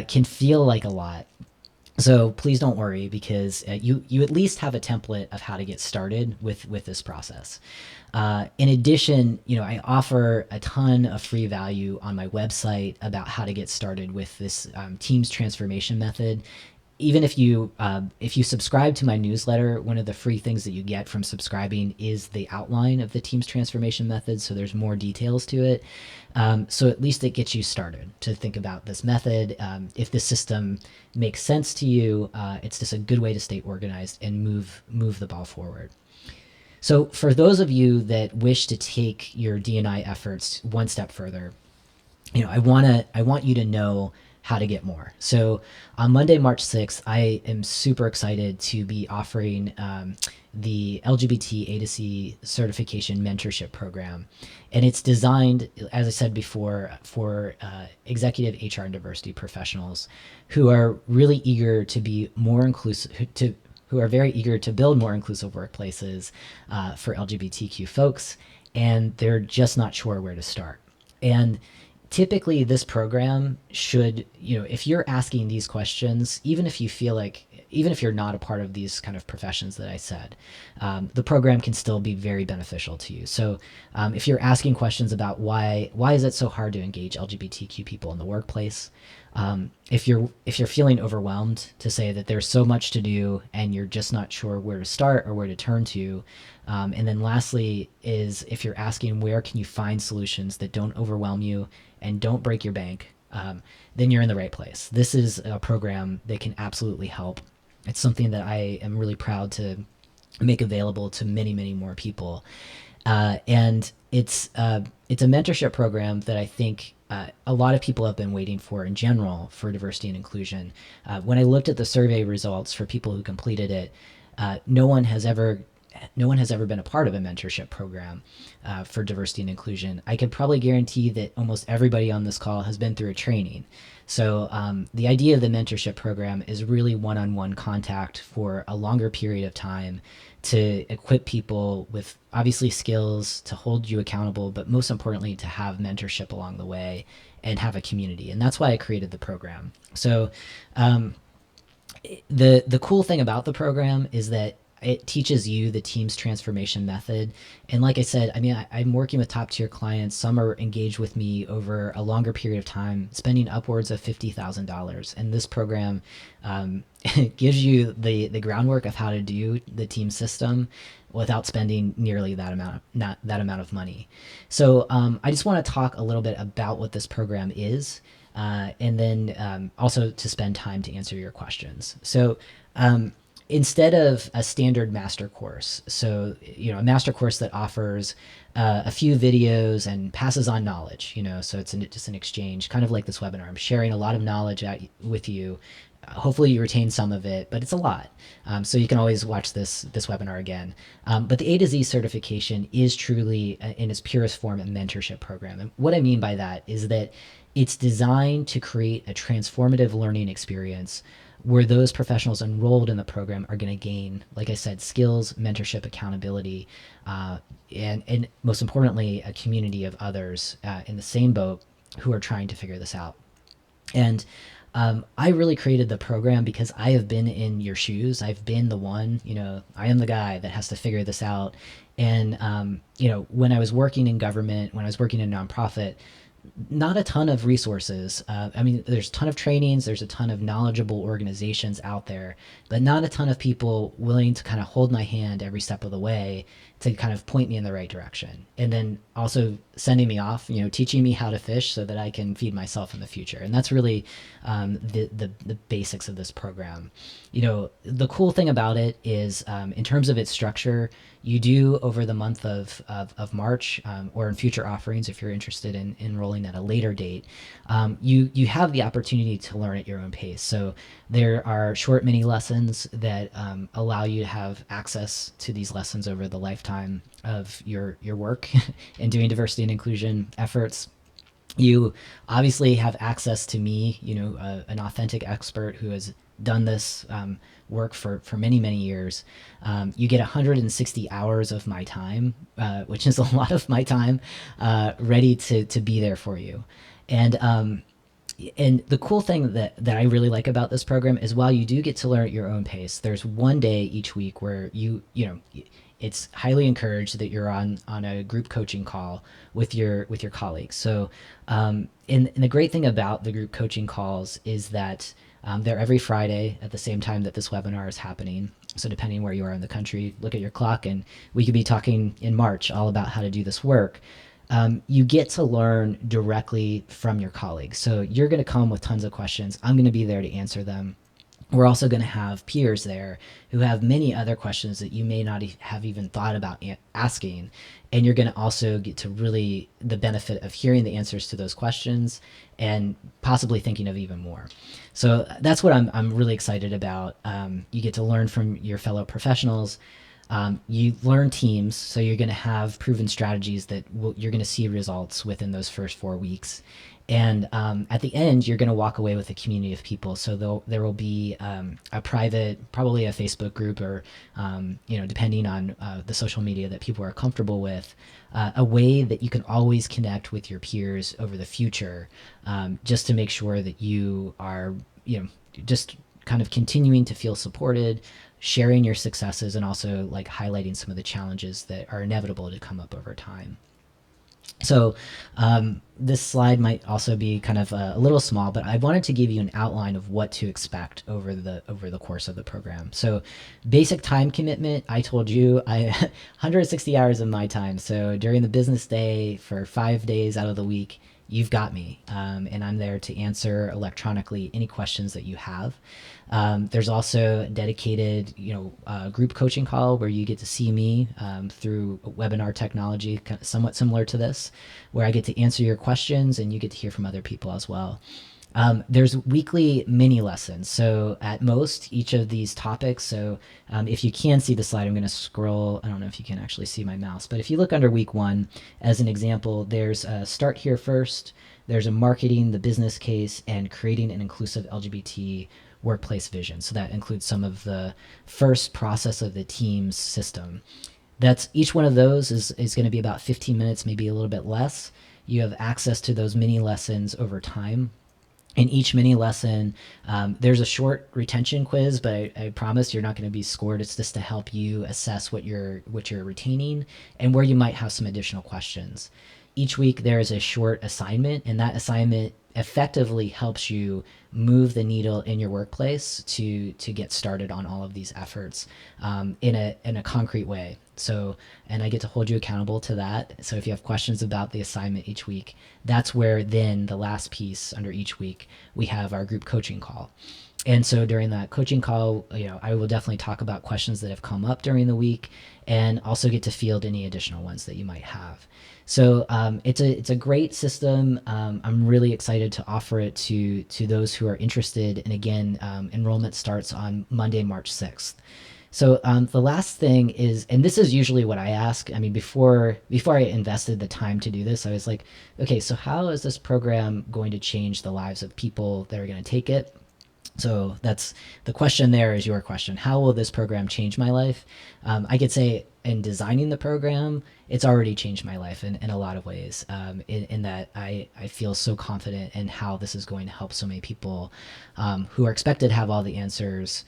Speaker 1: can feel like a lot. So please don't worry, because you at least have a template of how to get started with this process. In addition, I offer a ton of free value on my website about how to get started with this Teams transformation method. even if you subscribe to my newsletter, one of the free things that you get from subscribing is the outline of the team's transformation method. So there's more details to it. So at least it gets you started to think about this method. If the system makes sense to you, it's just a good way to stay organized and move the ball forward. So for those of you that wish to take your D&I efforts one step further, I want you to know how to get more. So on Monday, March 6th, I am super excited to be offering the LGBT A to C certification mentorship program. And it's designed, as I said before, for executive HR and diversity professionals who are really eager to be more inclusive, who are very eager to build more inclusive workplaces for LGBTQ folks, and they're just not sure where to start. And typically this program should, if you're asking these questions, even if you're not a part of these kind of professions that I said, the program can still be very beneficial to you. So if you're asking questions about why is it so hard to engage LGBTQ people in the workplace, if you're feeling overwhelmed to say that there's so much to do and you're just not sure where to start or where to turn to, and then lastly is if you're asking where can you find solutions that don't overwhelm you and don't break your bank, then you're in the right place. This is a program that can absolutely help. It's something that I am really proud to make available to many, many more people. And it's a mentorship program that I think a lot of people have been waiting for in general for diversity and inclusion. When I looked at the survey results for people who completed it, no one has ever been a part of a mentorship program for diversity and inclusion. I could probably guarantee that almost everybody on this call has been through a training. So the idea of the mentorship program is really one-on-one contact for a longer period of time to equip people with obviously skills to hold you accountable, but most importantly to have mentorship along the way and have a community. And that's why I created the program. So the cool thing about the program is that it teaches you the team's transformation method. And like I said, I'm working with top tier clients. Some are engaged with me over a longer period of time, spending upwards of $50,000. And this program gives you the groundwork of how to do the team system without spending nearly that amount of money. So I just want to talk a little bit about what this program is, and then also to spend time to answer your questions. So instead of a standard master course, so a master course that offers a few videos and passes on knowledge, so it's just an exchange, kind of like this webinar. I'm sharing a lot of knowledge with you. Hopefully you retain some of it, but it's a lot. So you can always watch this webinar again. But the A to Z certification is truly, in its purest form, a mentorship program. And what I mean by that is that it's designed to create a transformative learning experience where those professionals enrolled in the program are going to gain, like I said, skills, mentorship, accountability, and most importantly, a community of others in the same boat who are trying to figure this out. And I really created the program because I have been in your shoes. I've been the one, I am the guy that has to figure this out. And, when I was working in government, when I was working in a nonprofit, not a ton of resources. There's a ton of trainings, there's a ton of knowledgeable organizations out there, but not a ton of people willing to kind of hold my hand every step of the way to kind of point me in the right direction. And then also sending me off, teaching me how to fish so that I can feed myself in the future. And that's really the basics of this program. The cool thing about it is in terms of its structure, you do over the month of March or in future offerings, if you're interested in enrolling at a later date, you have the opportunity to learn at your own pace. So there are short mini lessons that allow you to have access to these lessons over the lifetime of your work in doing diversity and inclusion efforts. You obviously have access to me, an authentic expert who has done this work for many, many years. You get 160 hours of my time, which is a lot of my time, ready to be there for you. And the cool thing that I really like about this program is while you do get to learn at your own pace, there's one day each week where it's highly encouraged that you're on a group coaching call with your colleagues. So, and the great thing about the group coaching calls is that They're every Friday at the same time that this webinar is happening. So depending where you are in the country, look at your clock, and we could be talking in March all about how to do this work. You get to learn directly from your colleagues. So you're going to come with tons of questions. I'm going to be there to answer them. We're also going to have peers there who have many other questions that you may not have even thought about asking. And you're going to also get to really the benefit of hearing the answers to those questions and possibly thinking of even more. So that's what I'm really excited about. You get to learn from your fellow professionals. You learn teams, so you're going to have proven strategies that you're going to see results within those first 4 weeks. And at the end, you're going to walk away with a community of people. So there will be a private, probably a Facebook group, or depending on the social media that people are comfortable with, a way that you can always connect with your peers over the future, just to make sure that you are, just kind of continuing to feel supported, sharing your successes, and also like highlighting some of the challenges that are inevitable to come up over time. So this slide might also be kind of a little small, but I wanted to give you an outline of what to expect over the course of the program. So basic time commitment, I told you, 160 hours of my time. So during the business day for 5 days out of the week, you've got me, and I'm there to answer electronically any questions that you have. There's also a dedicated, group coaching call where you get to see me through webinar technology, somewhat similar to this, where I get to answer your questions and you get to hear from other people as well. There's weekly mini lessons. So at most, each of these topics. So if you can see the slide, I'm going to scroll. I don't know if you can actually see my mouse, but if you look under week 1, as an example, there's a start here first. There's a marketing, the business case, and creating an inclusive LGBT workplace vision. So that includes some of the first process of the team's system. That's each one of those is going to be about 15 minutes, maybe a little bit less. You have access to those mini lessons over time. In each mini lesson, there's a short retention quiz, but I promise you're not going to be scored. It's just to help you assess what you're retaining and where you might have some additional questions. Each week there is a short assignment, and that assignment effectively helps you move the needle in your workplace to get started on all of these efforts in a concrete way. So, and I get to hold you accountable to that. So if you have questions about the assignment each week, that's where then the last piece under each week, we have our group coaching call. And so during that coaching call, I will definitely talk about questions that have come up during the week and also get to field any additional ones that you might have. So it's a great system. I'm really excited to offer it to those who are interested. And again, enrollment starts on Monday, March 6th. So the last thing is, and this is usually what I ask. I mean, before I invested the time to do this, I was like, okay, so how is this program going to change the lives of people that are going to take it? So that's the question. There is your question. How will this program change my life? I could say in designing the program, it's already changed my life in a lot of ways, in that I feel so confident in how this is going to help so many people who are expected to have all the answers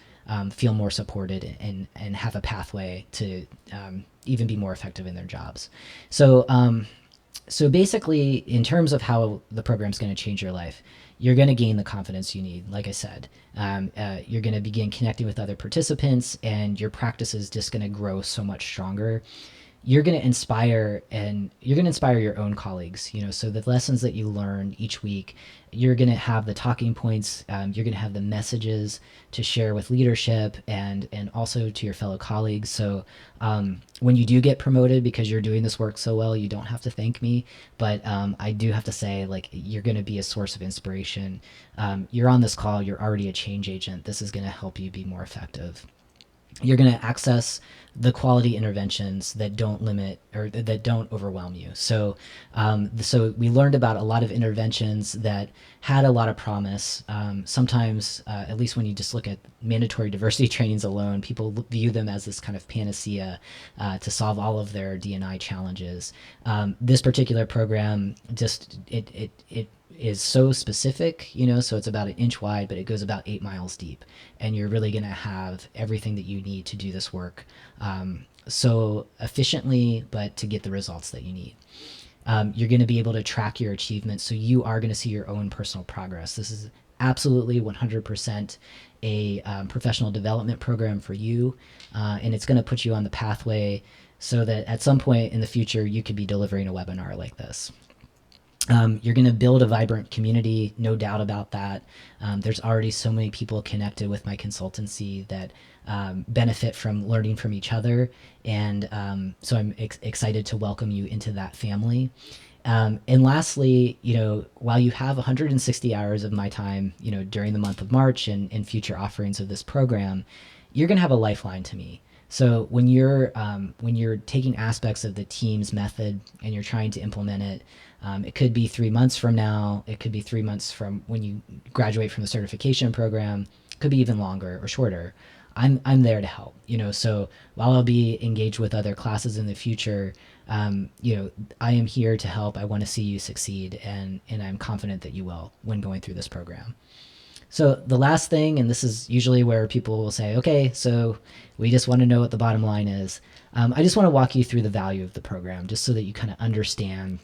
Speaker 1: feel more supported and have a pathway to even be more effective in their jobs. So basically, in terms of how the program is going to change your life, you're going to gain the confidence you need. Like I said, you're going to begin connecting with other participants, and your practice is just going to grow so much stronger. You're going to inspire your own colleagues, so the lessons that you learn each week, you're going to have the talking points, you're going to have the messages to share with leadership and also to your fellow colleagues. So when you do get promoted, because you're doing this work so well, you don't have to thank me, but I do have to say, like, you're going to be a source of inspiration. You're on this call, you're already a change agent. This is going to help you be more effective. You're going to access the quality interventions that don't limit or that don't overwhelm you. So, so we learned about a lot of interventions that had a lot of promise. Sometimes, at least when you just look at mandatory diversity trainings alone, people view them as this kind of panacea to solve all of their D&I challenges. This particular program just it is so specific, so it's about 1 inch wide, but it goes about 8 miles deep, and you're really going to have everything that you need to do this work so efficiently, but to get the results that you need. You're going to be able to track your achievements, so you are going to see your own personal progress. This is absolutely 100% a professional development program for you, and it's going to put you on the pathway so that at some point in the future you could be delivering a webinar like this. You're going to build a vibrant community, no doubt about that. There's already so many people connected with my consultancy that benefit from learning from each other, and so I'm excited to welcome you into that family. And lastly, while you have 160 hours of my time, during the month of March and future offerings of this program, you're going to have a lifeline to me. So when you're taking aspects of the teams method and you're trying to implement it, it could be 3 months from now. It could be 3 months from when you graduate from the certification program. It could be even longer or shorter. I'm there to help. So while I'll be engaged with other classes in the future, I am here to help. I want to see you succeed, and I'm confident that you will when going through this program. So the last thing, and this is usually where people will say, okay, so we just want to know what the bottom line is. I just want to walk you through the value of the program just so that you kind of understand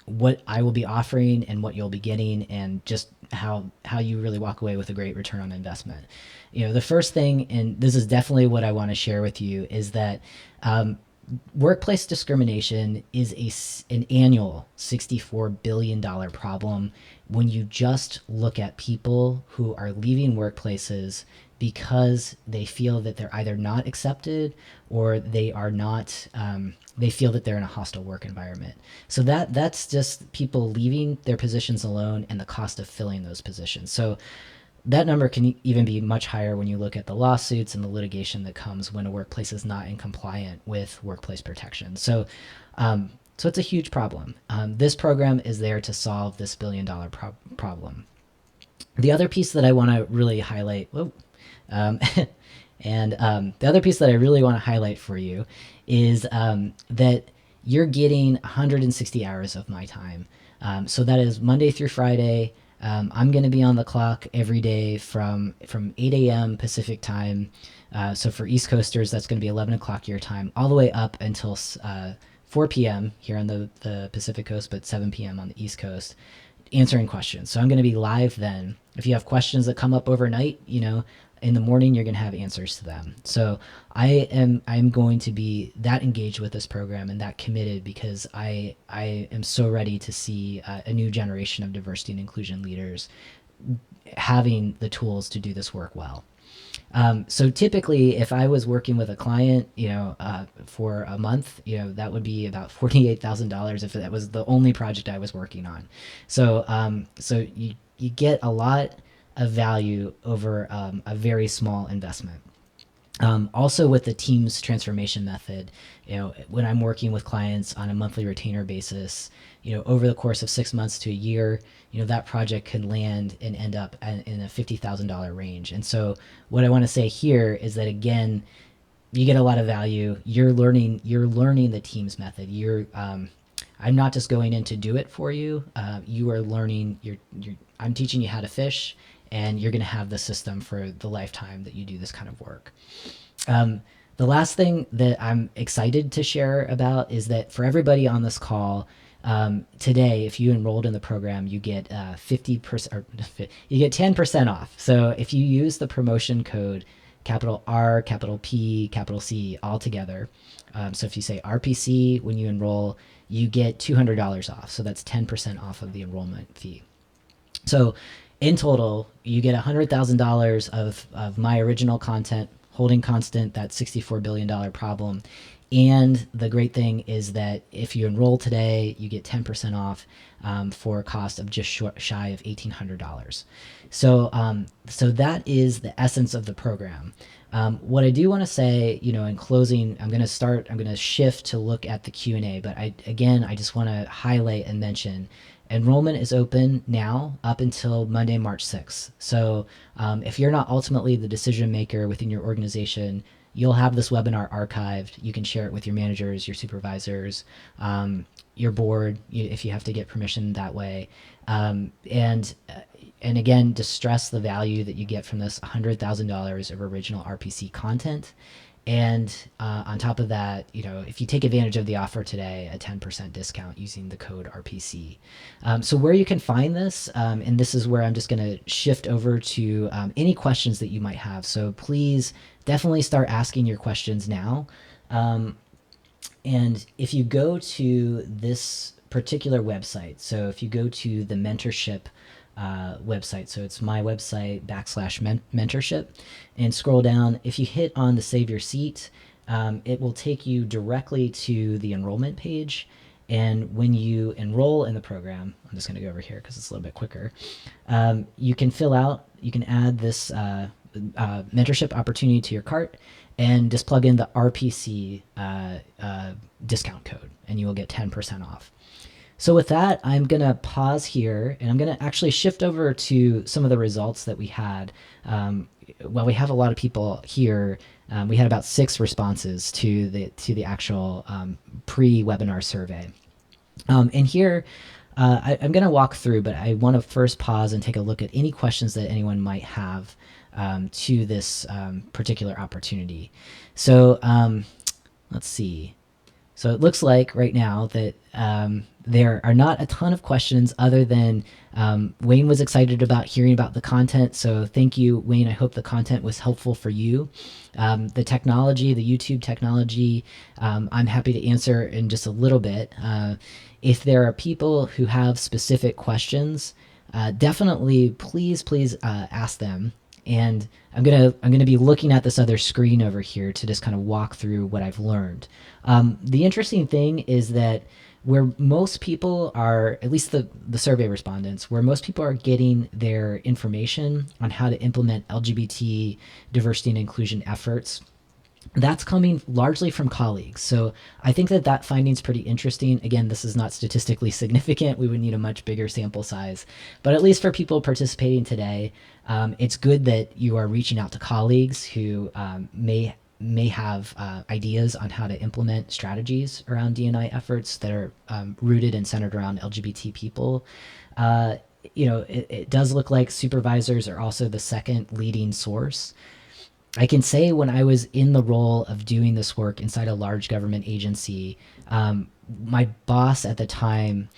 Speaker 1: what I will be offering and what you'll be getting, and just how you really walk away with a great return on investment. The first thing, and this is definitely what I want to share with you, is that workplace discrimination is an annual $64 billion problem when you just look at people who are leaving workplaces because they feel that they're either not accepted or they are not, they feel that they're in a hostile work environment. So that's just people leaving their positions alone and the cost of filling those positions. So that number can even be much higher when you look at the lawsuits and the litigation that comes when a workplace is not in compliant with workplace protection. So it's a huge problem. This program is there to solve this billion-dollar problem. The other piece that I want to really highlight, the other piece that I really want to highlight for you is that you're getting 160 hours of my time. So that is Monday through Friday. I'm going to be on the clock every day from 8 a.m. Pacific time. So for East Coasters, that's going to be 11 o'clock your time, all the way up until 4 p.m. here on the Pacific Coast, but 7 p.m. on the East Coast, answering questions. So I'm going to be live then. If you have questions that come up overnight, in the morning, you're going to have answers to them. So I'm going to be that engaged with this program and that committed because I am so ready to see a new generation of diversity and inclusion leaders having the tools to do this work well. So typically, if I was working with a client, for a month, that would be about $48,000 if that was the only project I was working on. So you get a lot of value over a very small investment. Also with the teams transformation method, when I'm working with clients on a monthly retainer basis, over the course of 6 months to a year, that project can land and end up in a $50,000 range. And so what I want to say here is that, again, you get a lot of value. You're learning the teams method. I'm not just going in to do it for you. You are learning, I'm teaching you how to fish, and you're going to have the system for the lifetime that you do this kind of work. The last thing that I'm excited to share about is that for everybody on this call today, if you enrolled in the program, you get 50% or you get 10% off. So if you use the promotion code capital R, capital P, capital C all together. So if you say RPC when you enroll, you get $200 off. So that's 10% off of the enrollment fee. So in total, you get $100,000 of my original content, holding constant that $64 billion problem. And the great thing is that if you enroll today, you get 10% off for a cost of just shy of $1,800. So that is the essence of the program. What I do want to say, in closing, I'm going to shift to look at the Q&A, but I just want to highlight and mention enrollment is open now up until Monday, March 6th. So if you're not ultimately the decision maker within your organization, you'll have this webinar archived. You can share it with your managers, your supervisors, your board, if you have to get permission that way. And again, to stress the value that you get from this $100,000 of original RPC content. And on top of that, if you take advantage of the offer today, a 10% discount using the code RPC. So where you can find this, and this is where I'm just going to shift over to any questions that you might have. So please definitely start asking your questions now. And if you go to this particular website, so if you go to the mentorship website, so it's my website /mentorship, and scroll down, if you hit on the save your seat, it will take you directly to the enrollment page. And when you enroll in the program, I'm just going to go over here because it's a little bit quicker. You can add this mentorship opportunity to your cart and just plug in the RPC discount code, and you will get 10% off. So with that, I'm going to pause here, and I'm going to actually shift over to some of the results that we had. Well, we have a lot of people here. We had about 6 responses to the actual pre-webinar survey. And here, I'm going to walk through, but I want to first pause and take a look at any questions that anyone might have to this particular opportunity. So let's see. So it looks like right now that there are not a ton of questions other than Wayne was excited about hearing about the content. So thank you, Wayne. I hope the content was helpful for you. The technology, the YouTube technology, I'm happy to answer in just a little bit. If there are people who have specific questions, definitely please ask them. And I'm gonna be looking at this other screen over here to just kind of walk through what I've learned. The interesting thing is that where most people are, at least the survey respondents, where most people are getting their information on how to implement LGBT diversity and inclusion efforts, that's coming largely from colleagues. So I think that finding is pretty interesting. Again, this is not statistically significant. We would need a much bigger sample size. But at least for people participating today, it's good that you are reaching out to colleagues who may have ideas on how to implement strategies around D&I efforts that are rooted and centered around LGBT people. It does look like supervisors are also the second leading source. I can say when I was in the role of doing this work inside a large government agency, my boss at the time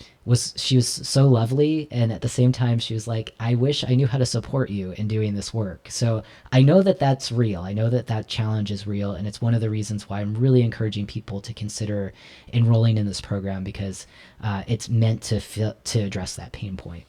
Speaker 1: she was so lovely, and at the same time she was like, I wish I knew how to support you in doing this work. So I know that that's real. I know that challenge is real, and it's one of the reasons why I'm really encouraging people to consider enrolling in this program, because it's meant to address that pain point.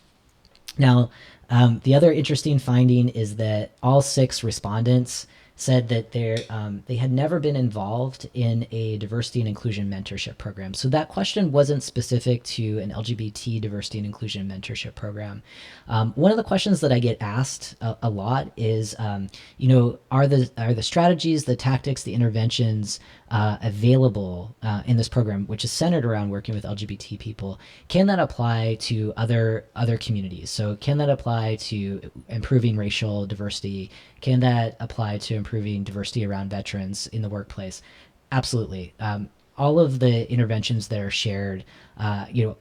Speaker 1: Now, the other interesting finding is that all 6 respondents said that they had never been involved in a diversity and inclusion mentorship program. So that question wasn't specific to an LGBT diversity and inclusion mentorship program. One of the questions that I get asked a lot is, are the strategies, the tactics, the interventions available in this program, which is centered around working with LGBT people, can that apply to other communities? So can that apply to improving racial diversity? Can that apply to improving diversity around veterans in the workplace? Absolutely. All of the interventions that are shared,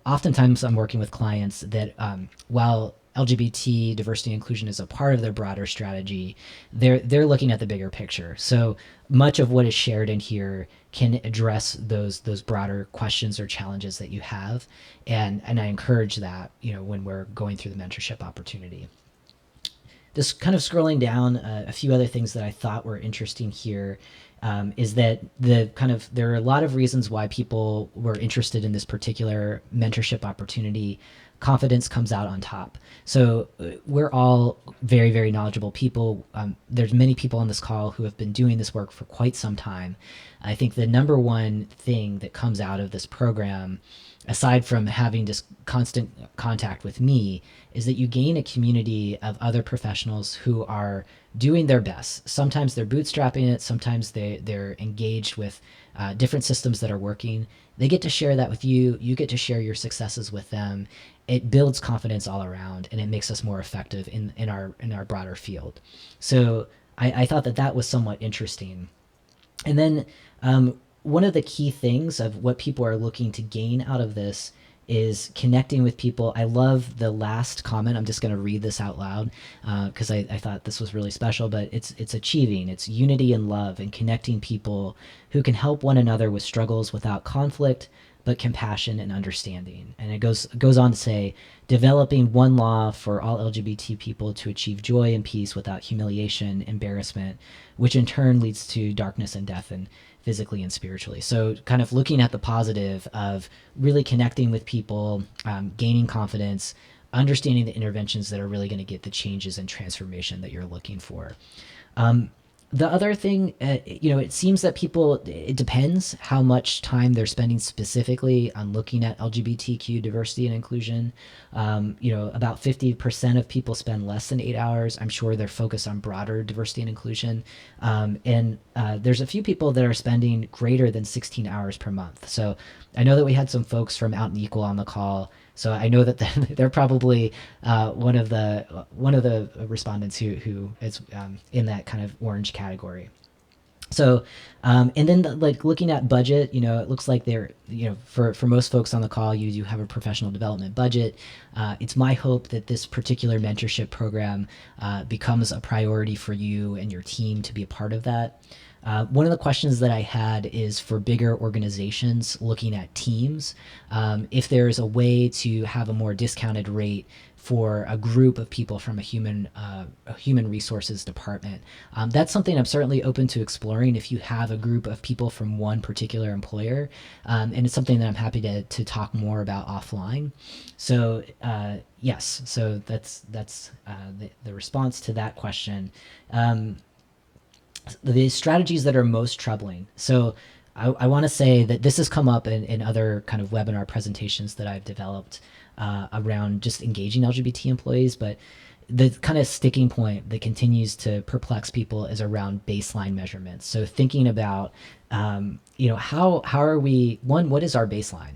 Speaker 1: oftentimes I'm working with clients that while LGBT diversity and inclusion is a part of their broader strategy, they're looking at the bigger picture. So much of what is shared in here can address those broader questions or challenges that you have, and I encourage that when we're going through the mentorship opportunity. Just kind of scrolling down, a few other things that I thought were interesting here is that there are a lot of reasons why people were interested in this particular mentorship opportunity. Confidence comes out on top. So we're all very, very knowledgeable people. There's many people on this call who have been doing this work for quite some time. I think the number one thing that comes out of this program, aside from having just constant contact with me, is that you gain a community of other professionals who are doing their best. Sometimes they're bootstrapping it. Sometimes they're engaged with different systems that are working. They get to share that with you. You get to share your successes with them. It builds confidence all around, and it makes us more effective in our broader field. So I thought that was somewhat interesting. And then one of the key things of what people are looking to gain out of this is connecting with people. I love the last comment. I'm just going to read this out loud because I thought this was really special, but it's achieving, it's unity and love and connecting people who can help one another with struggles without conflict, but compassion and understanding. And it goes on to say, developing one law for all LGBT people to achieve joy and peace without humiliation, embarrassment, which in turn leads to darkness and death, and physically and spiritually. So kind of looking at the positive of really connecting with people, gaining confidence, understanding the interventions that are really going to get the changes and transformation that you're looking for. The other thing, it seems that people, it depends how much time they're spending specifically on looking at LGBTQ diversity and inclusion. About 50% of people spend less than 8 hours. I'm sure they're focused on broader diversity and inclusion. And there's a few people that are spending greater than 16 hours per month. So I know that we had some folks from Out and Equal on the call. So I know that they're probably one of the respondents who is in that kind of orange category. So, and then looking at budget, it looks like for most folks on the call, you do have a professional development budget. It's my hope that this particular mentorship program becomes a priority for you and your team to be a part of that. One of the questions that I had is for bigger organizations looking at teams, if there's a way to have a more discounted rate for a group of people from a human resources department. That's something I'm certainly open to exploring if you have a group of people from one particular employer, and it's something that I'm happy to talk more about offline. So yes, so that's the response to that question. The strategies that are most troubling. So I want to say that this has come up in other kind of webinar presentations that I've developed around just engaging LGBT employees, but the kind of sticking point that continues to perplex people is around baseline measurements. So thinking about, how are we, one, what is our baseline?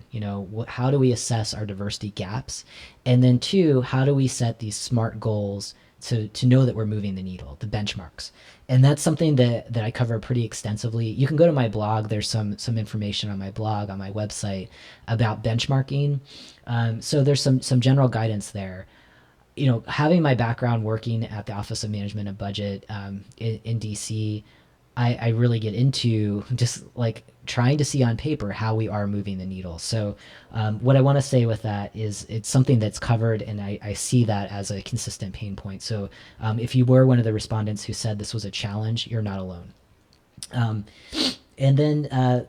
Speaker 1: How do we assess our diversity gaps? And then two, how do we set these SMART goals to know that we're moving the needle, the benchmarks? And that's something that I cover pretty extensively. You can go to my blog. There's some information on my blog, on my website about benchmarking. So there's some general guidance there. Having my background working at the Office of Management and Budget in DC, I really get into just like trying to see on paper how we are moving the needle. So what I want to say with that is it's something that's covered, and I see that as a consistent pain point. So if you were one of the respondents who said this was a challenge, you're not alone. And then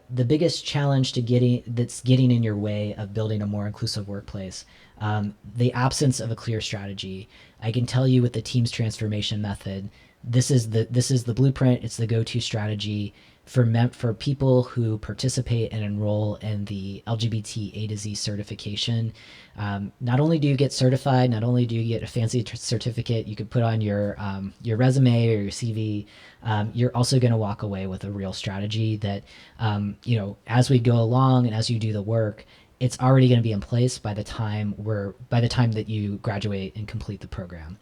Speaker 1: the biggest challenge that's getting in your way of building a more inclusive workplace, the absence of a clear strategy. I can tell you with the team's transformation method, this is the blueprint. It's the go-to strategy for people who participate and enroll in the LGBT A to Z certification. Not only do you get certified, not only do you get a fancy certificate you could put on your resume or your CV, you're also going to walk away with a real strategy that, as we go along and as you do the work, it's already going to be in place by the time that you graduate and complete the program.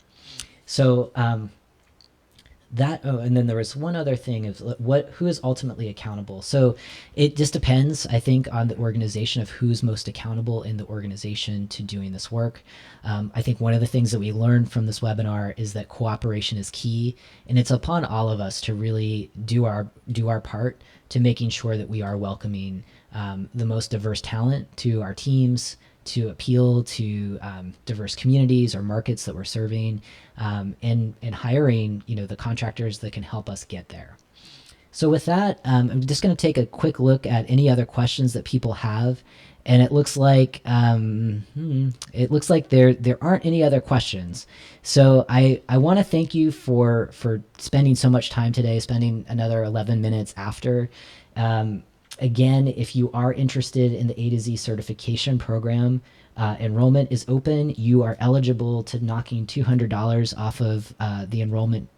Speaker 1: So, and then there was one other thing of who is ultimately accountable. So it just depends, I think, on the organization of who's most accountable in the organization to doing this work. I think one of the things that we learned from this webinar is that cooperation is key, and it's upon all of us to really do our part to making sure that we are welcoming the most diverse talent to our teams, to appeal to diverse communities or markets that we're serving, and hiring the contractors that can help us get there. So with that, I'm just going to take a quick look at any other questions that people have, and it looks like there aren't any other questions. So I want to thank you for spending so much time today, spending another 11 minutes after. Again, if you are interested in the A to Z certification program, enrollment is open. You are eligible to knocking $200 off of the enrollment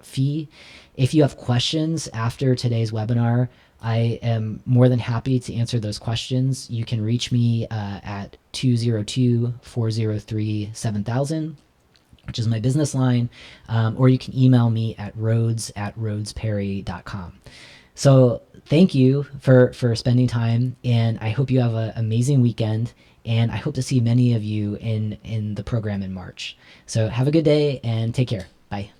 Speaker 1: fee. If you have questions after today's webinar, I am more than happy to answer those questions. You can reach me at 202-403-7000, which is my business line, or you can email me at rhodes@rhodesperry.com. So thank you for spending time, and I hope you have an amazing weekend. And I hope to see many of you in the program in March. So have a good day and take care. Bye.